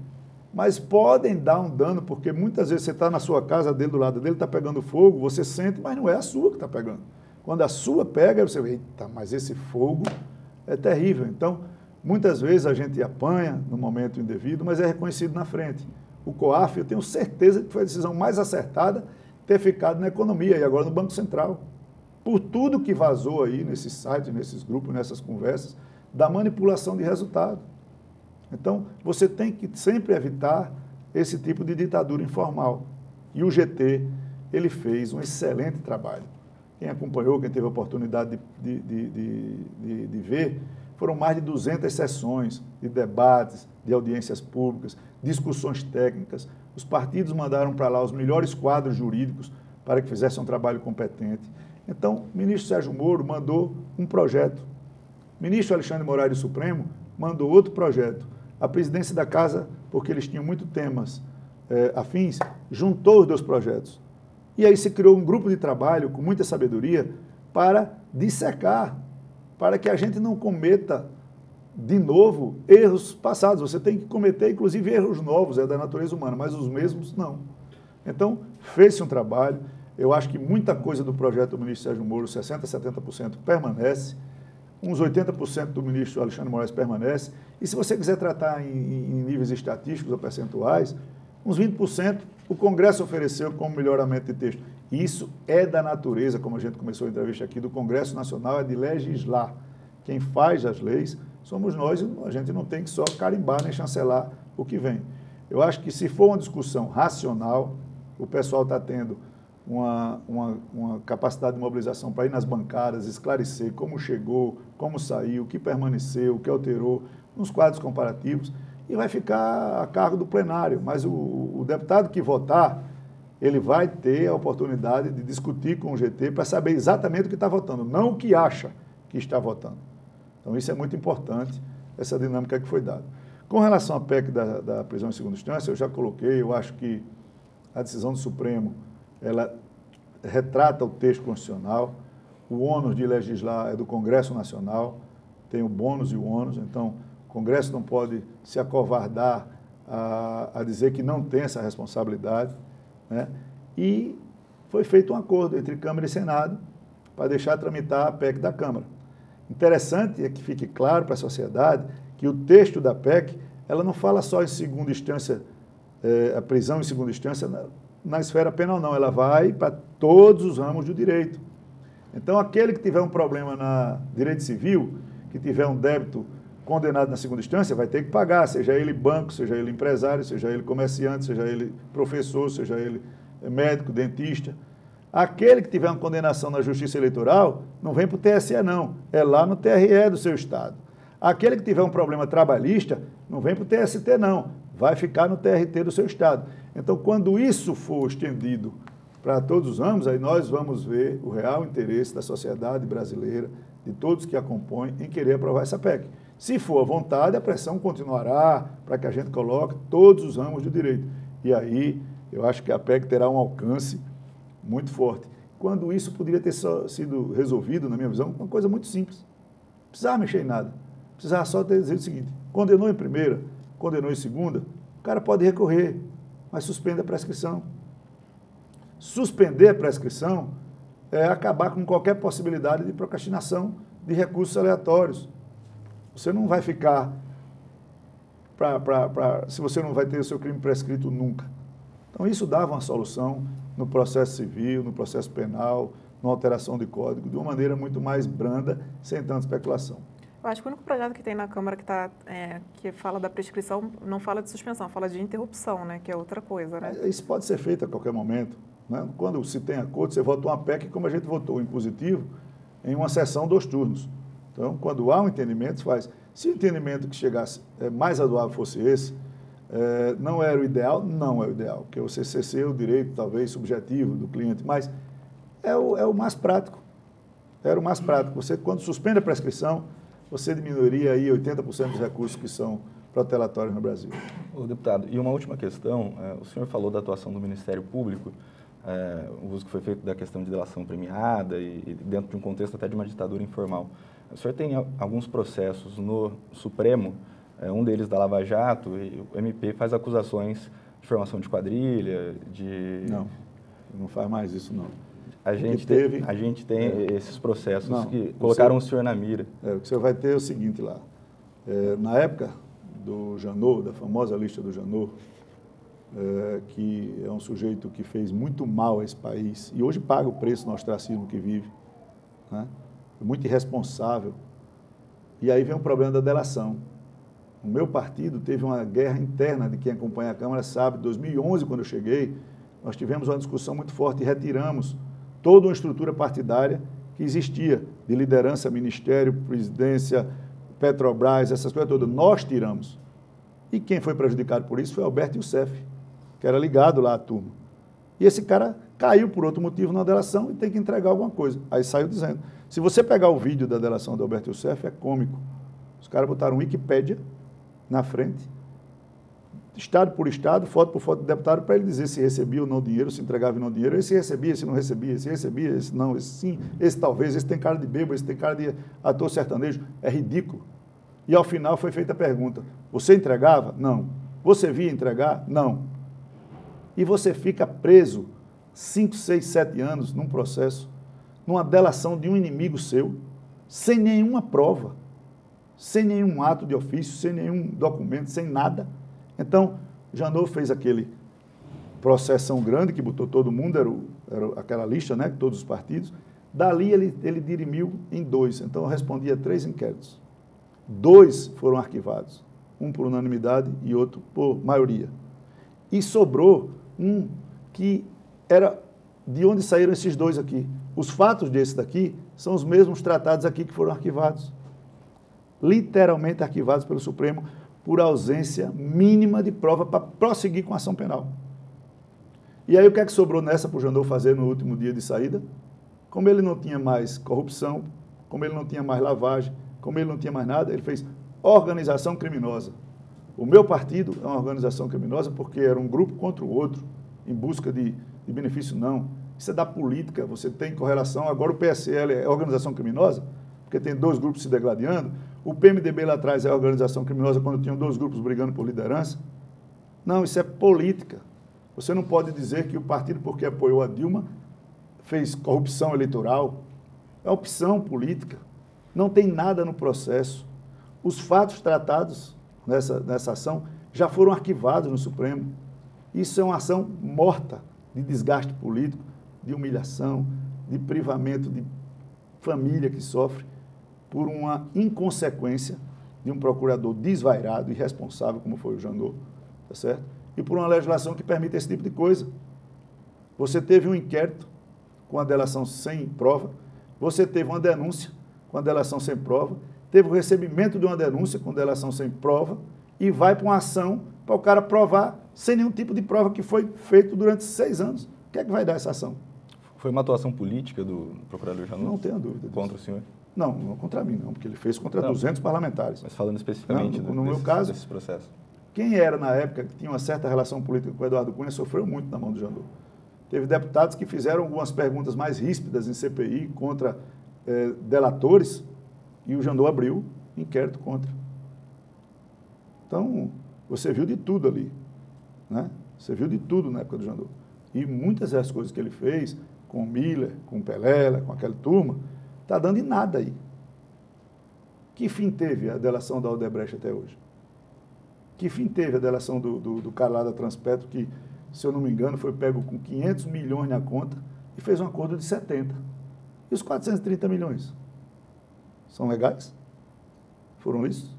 mas podem dar um dano, porque muitas vezes você está na sua casa, dele do lado dele, está pegando fogo, você sente, mas não é a sua que está pegando. Quando a sua pega, você vê, eita, mas esse fogo é terrível. Então, muitas vezes a gente apanha no momento indevido, mas é reconhecido na frente. O COAF, eu tenho certeza que foi a decisão mais acertada ter ficado na economia e agora no Banco Central. Por tudo que vazou aí nesses sites, nesses grupos, nessas conversas, da manipulação de resultado. Então, você tem que sempre evitar esse tipo de ditadura informal. E o GT, ele fez um excelente trabalho. Quem acompanhou, quem teve a oportunidade de ver, foram mais de 200 sessões de debates, de audiências públicas, discussões técnicas. Os partidos mandaram para lá os melhores quadros jurídicos para que fizessem um trabalho competente. Então, o ministro Sérgio Moro mandou um projeto. O ministro Alexandre de Moraes do Supremo mandou outro projeto. A presidência da Casa, porque eles tinham muitos temas afins, juntou os 2 projetos. E aí se criou um grupo de trabalho com muita sabedoria para dissecar, para que a gente não cometa de novo erros passados. Você tem que cometer, inclusive, erros novos, é da natureza humana, mas os mesmos não. Então, fez-se um trabalho. Eu acho que muita coisa do projeto do ministro Sérgio Moro, 60%, 70%, permanece. Uns 80% do ministro Alexandre de Moraes permanece. E se você quiser tratar em níveis estatísticos ou percentuais, uns 20% o Congresso ofereceu como melhoramento de texto. Isso é da natureza, como a gente começou a entrevista aqui, do Congresso Nacional, é de legislar. Quem faz as leis somos nós, e a gente não tem que só carimbar nem chancelar o que vem. Eu acho que se for uma discussão racional, o pessoal está tendo uma capacidade de mobilização para ir nas bancadas, esclarecer como chegou, como saiu, o que permaneceu, o que alterou, nos quadros comparativos, e vai ficar a cargo do plenário. Mas o deputado que votar, ele vai ter a oportunidade de discutir com o GT para saber exatamente o que está votando, não o que acha que está votando. Então, isso é muito importante, essa dinâmica que foi dada. Com relação à PEC da prisão em segunda instância, eu já coloquei, eu acho que a decisão do Supremo, ela retrata o texto constitucional, o ônus de legislar é do Congresso Nacional, tem o bônus e o ônus, então o Congresso não pode se acovardar a dizer que não tem essa responsabilidade, né? E foi feito um acordo entre Câmara e Senado para deixar tramitar a PEC da Câmara. Interessante é que fique claro para a sociedade que o texto da PEC, ela não fala só em segunda instância, a prisão em segunda instância na esfera penal, não. Ela vai para todos os ramos do direito. Então, aquele que tiver um problema na direito civil, que tiver um débito condenado na segunda instância, vai ter que pagar, seja ele banco, seja ele empresário, seja ele comerciante, seja ele professor, seja ele médico, dentista. Aquele que tiver uma condenação na Justiça Eleitoral, não vem para o TSE, não. É lá no TRE do seu estado. Aquele que tiver um problema trabalhista, não vem para o TST, não. Vai ficar no TRT do seu estado. Então, quando isso for estendido para todos os ramos, aí nós vamos ver o real interesse da sociedade brasileira, de todos que a compõem, em querer aprovar essa PEC. Se for à vontade, a pressão continuará para que a gente coloque todos os ramos do direito. E aí, eu acho que a PEC terá um alcance muito forte. Quando isso poderia ter sido resolvido, na minha visão, uma coisa muito simples. Não precisava mexer em nada. Precisava só dizer o seguinte: condenou em primeira, condenou em segunda, o cara pode recorrer, mas suspende a prescrição. Suspender a prescrição é acabar com qualquer possibilidade de procrastinação de recursos aleatórios. Você não vai ficar se você não vai ter o seu crime prescrito nunca. Então, isso dava uma solução no processo civil, no processo penal, na alteração de código, de uma maneira muito mais branda, sem tanta especulação. Eu acho que o único projeto que tem na Câmara que fala da prescrição não fala de suspensão, fala de interrupção, né? Que é outra coisa, né? Isso pode ser feito a qualquer momento, né? Quando se tem acordo, você vota uma PEC, como a gente votou em positivo, em uma sessão 2 turnos. Então, quando há um entendimento, se faz. Se o entendimento que chegasse mais razoável fosse esse, não era o ideal? Não é o ideal, porque você cerceia o direito, talvez, subjetivo do cliente, mas é o mais prático. Era o mais prático. Você, quando suspende a prescrição, você diminuiria aí 80% dos recursos que são protelatórios no Brasil. Ô, deputado, e uma última questão, o senhor falou da atuação do Ministério Público, o uso que foi feito da questão de delação premiada e dentro de um contexto até de uma ditadura informal. O senhor tem alguns processos no Supremo, um deles da Lava Jato, e o MP faz acusações de formação de quadrilha, de... Não faz mais isso, não. A gente tem esses processos que colocaram o senhor na mira. O que o senhor vai ter é o seguinte lá. Na época do Janot, da famosa lista do Janot, que é um sujeito que fez muito mal a esse país e hoje paga o preço no ostracismo que vive, né? Muito irresponsável. E aí vem o problema da delação. O meu partido teve uma guerra interna, de quem acompanha a Câmara sabe, em 2011, quando eu cheguei, nós tivemos uma discussão muito forte e retiramos toda uma estrutura partidária que existia, de liderança, ministério, presidência, Petrobras, essas coisas todas. Nós tiramos. E quem foi prejudicado por isso foi Alberto Youssef, que era ligado lá à turma. E esse cara caiu por outro motivo na delação e tem que entregar alguma coisa. Aí saiu dizendo. Se você pegar o vídeo da delação do Alberto Youssef, é cômico. Os caras botaram Wikipédia na frente, estado por estado, foto por foto do deputado, para ele dizer se recebia ou não dinheiro, se entregava ou não dinheiro, esse recebia, esse não recebia, esse não, esse sim, esse talvez, esse tem cara de bêbado, esse tem cara de ator sertanejo. É ridículo. E ao final foi feita a pergunta, você entregava? Não. Você via entregar? Não. E você fica preso 5, 6, 7 anos num processo, numa delação de um inimigo seu, sem nenhuma prova, sem nenhum ato de ofício, sem nenhum documento, sem nada. Então, Janot fez aquele processão grande que botou todo mundo, era aquela lista, né, todos os partidos. Dali ele dirimiu em 2, então eu respondi a 3 inquéritos. 2 foram arquivados, um por unanimidade e outro por maioria. E sobrou um que era de onde saíram esses 2 aqui. Os fatos desse daqui são os mesmos tratados aqui que foram arquivados. Literalmente arquivados pelo Supremo, por ausência mínima de prova para prosseguir com a ação penal. E aí o que é que sobrou nessa para o Janot fazer no último dia de saída? Como ele não tinha mais corrupção, como ele não tinha mais lavagem, como ele não tinha mais nada, ele fez organização criminosa. O meu partido é uma organização criminosa porque era um grupo contra o outro, em busca de benefício, não. Isso é da política, você tem correlação. Agora o PSL é organização criminosa, porque tem 2 grupos se degladiando. O PMDB lá atrás é organização criminosa quando tinham 2 grupos brigando por liderança. Não, isso é política. Você não pode dizer que o partido, porque apoiou a Dilma, fez corrupção eleitoral. É opção política. Não tem nada no processo. Os fatos tratados nessa ação já foram arquivados no Supremo. Isso é uma ação morta de desgaste político, de humilhação, de privamento de família que sofre por uma inconsequência de um procurador desvairado, irresponsável, como foi o Janot, tá certo? E por uma legislação que permite esse tipo de coisa. Você teve um inquérito com a delação sem prova, você teve uma denúncia com a delação sem prova, teve o recebimento de uma denúncia com delação sem prova e vai para uma ação para o cara provar sem nenhum tipo de prova que foi feito durante 6 anos. O que é que vai dar essa ação? Foi uma atuação política do procurador Janot? Não tenho dúvida disso. Contra o senhor? Não, não contra mim, não, porque ele fez contra 200 parlamentares. Mas falando especificamente no meu caso, desse processo. Quem era na época que tinha uma certa relação política com o Eduardo Cunha sofreu muito na mão do Janot. Teve deputados que fizeram algumas perguntas mais ríspidas em CPI contra delatores e o Janot abriu inquérito contra. Então, você viu de tudo ali, né? Você viu de tudo na época do Janot. E muitas das coisas que ele fez com o Miller, com o Pelela, com aquela turma, está dando em nada aí. Que fim teve a delação da Odebrecht até hoje? Que fim teve a delação do cara lá da Transpetro, que, se eu não me engano, foi pego com 500 milhões na conta e fez um acordo de 70. E os 430 milhões? São legais? foram listos?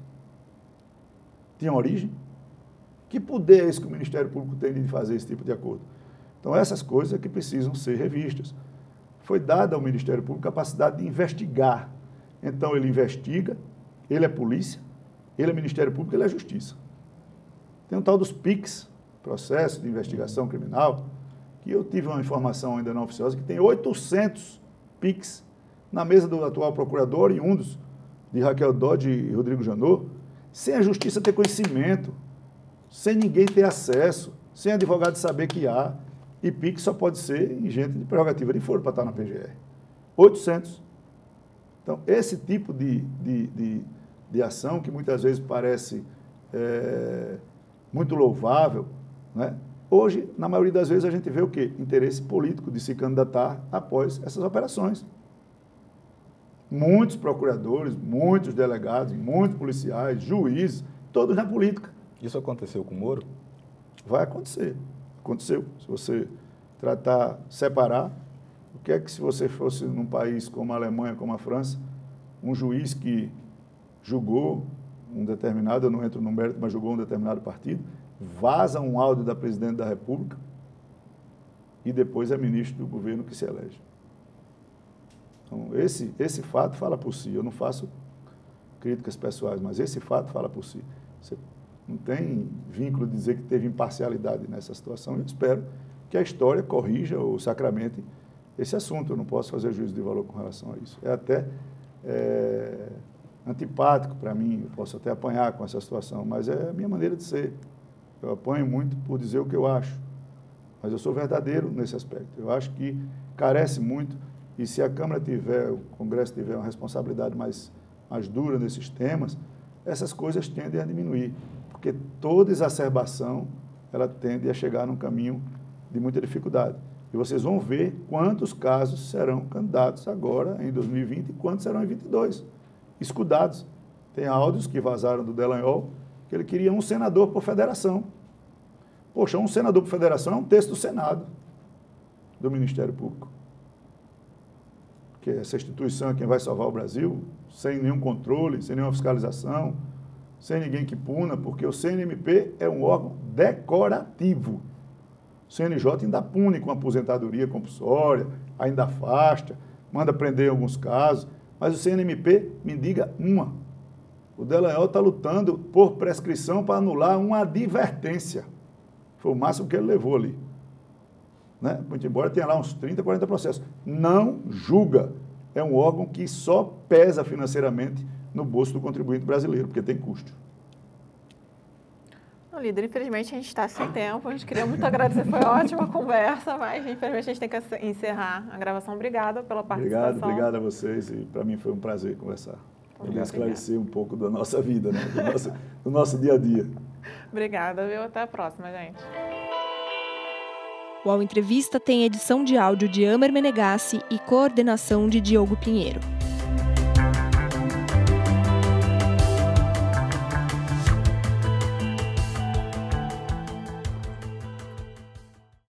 Tinham origem? Que poder é esse que o Ministério Público tem de fazer esse tipo de acordo? Então, essas coisas é que precisam ser revistas. Foi dada ao Ministério Público a capacidade de investigar. Então, ele investiga, ele é polícia, ele é Ministério Público, ele é Justiça. Tem um tal dos PICs, Processo de Investigação Criminal, que eu tive uma informação ainda não oficiosa, que tem 800 PICs na mesa do atual procurador e um dos de Raquel Dodge e Rodrigo Janot, sem a Justiça ter conhecimento, sem ninguém ter acesso, sem advogado saber que há, e PIC só pode ser em gente de prerrogativa de foro para estar na PGR. 800. Então, esse tipo de ação, que muitas vezes parece muito louvável, né? Hoje, na maioria das vezes, a gente vê o quê? Interesse político de se candidatar após essas operações. Muitos procuradores, muitos delegados, muitos policiais, juízes, todos na política. Isso aconteceu com o Moro? Vai acontecer. Aconteceu. Se você tratar, separar, o que é que se você fosse num país como a Alemanha, como a França, um juiz que julgou um determinado, eu não entro no mérito, mas julgou um determinado partido, vaza um áudio da presidente da República e depois é ministro do governo que se elege. Então, esse fato fala por si. Eu não faço críticas pessoais, mas esse fato fala por si. Você não tem vínculo de dizer que teve imparcialidade nessa situação. Eu espero que a história corrija ou sacramente esse assunto. Eu não posso fazer juízo de valor com relação a isso. É até antipático para mim, eu posso até apanhar com essa situação, mas é a minha maneira de ser. Eu apanho muito por dizer o que eu acho, mas eu sou verdadeiro nesse aspecto. Eu acho que carece muito, e se a Câmara tiver, o Congresso tiver uma responsabilidade mais dura nesses temas, essas coisas tendem a diminuir, porque toda exacerbação, ela tende a chegar num caminho de muita dificuldade. E vocês vão ver quantos casos serão candidatos agora, em 2020, e quantos serão em 2022, escudados. Tem áudios que vazaram do Dallagnol, que ele queria um senador por federação. Poxa, um senador por federação é um terço do Senado, do Ministério Público. Que essa instituição é quem vai salvar o Brasil, sem nenhum controle, sem nenhuma fiscalização, sem ninguém que puna, porque o CNMP é um órgão decorativo. O CNJ ainda pune com aposentadoria compulsória, ainda afasta, manda prender em alguns casos, mas o CNMP me diga uma. O Dallagnol está lutando por prescrição para anular uma advertência. Foi o máximo que ele levou ali. Né? Muito embora tenha lá uns 30, 40 processos. Não julga. É um órgão que só pesa financeiramente no bolso do contribuinte brasileiro, porque tem custo. Não, líder, infelizmente a gente está sem tempo. A gente queria muito agradecer, foi ótima a conversa, mas infelizmente a gente tem que encerrar a gravação. Obrigada pela participação. Obrigado a vocês, e para mim foi um prazer conversar. Poder esclarecer um pouco da nossa vida, né? do nosso dia a dia. Obrigada, viu? Até a próxima, gente. O UOL Entrevista tem edição de áudio de Amer Menegassi e coordenação de Diogo Pinheiro.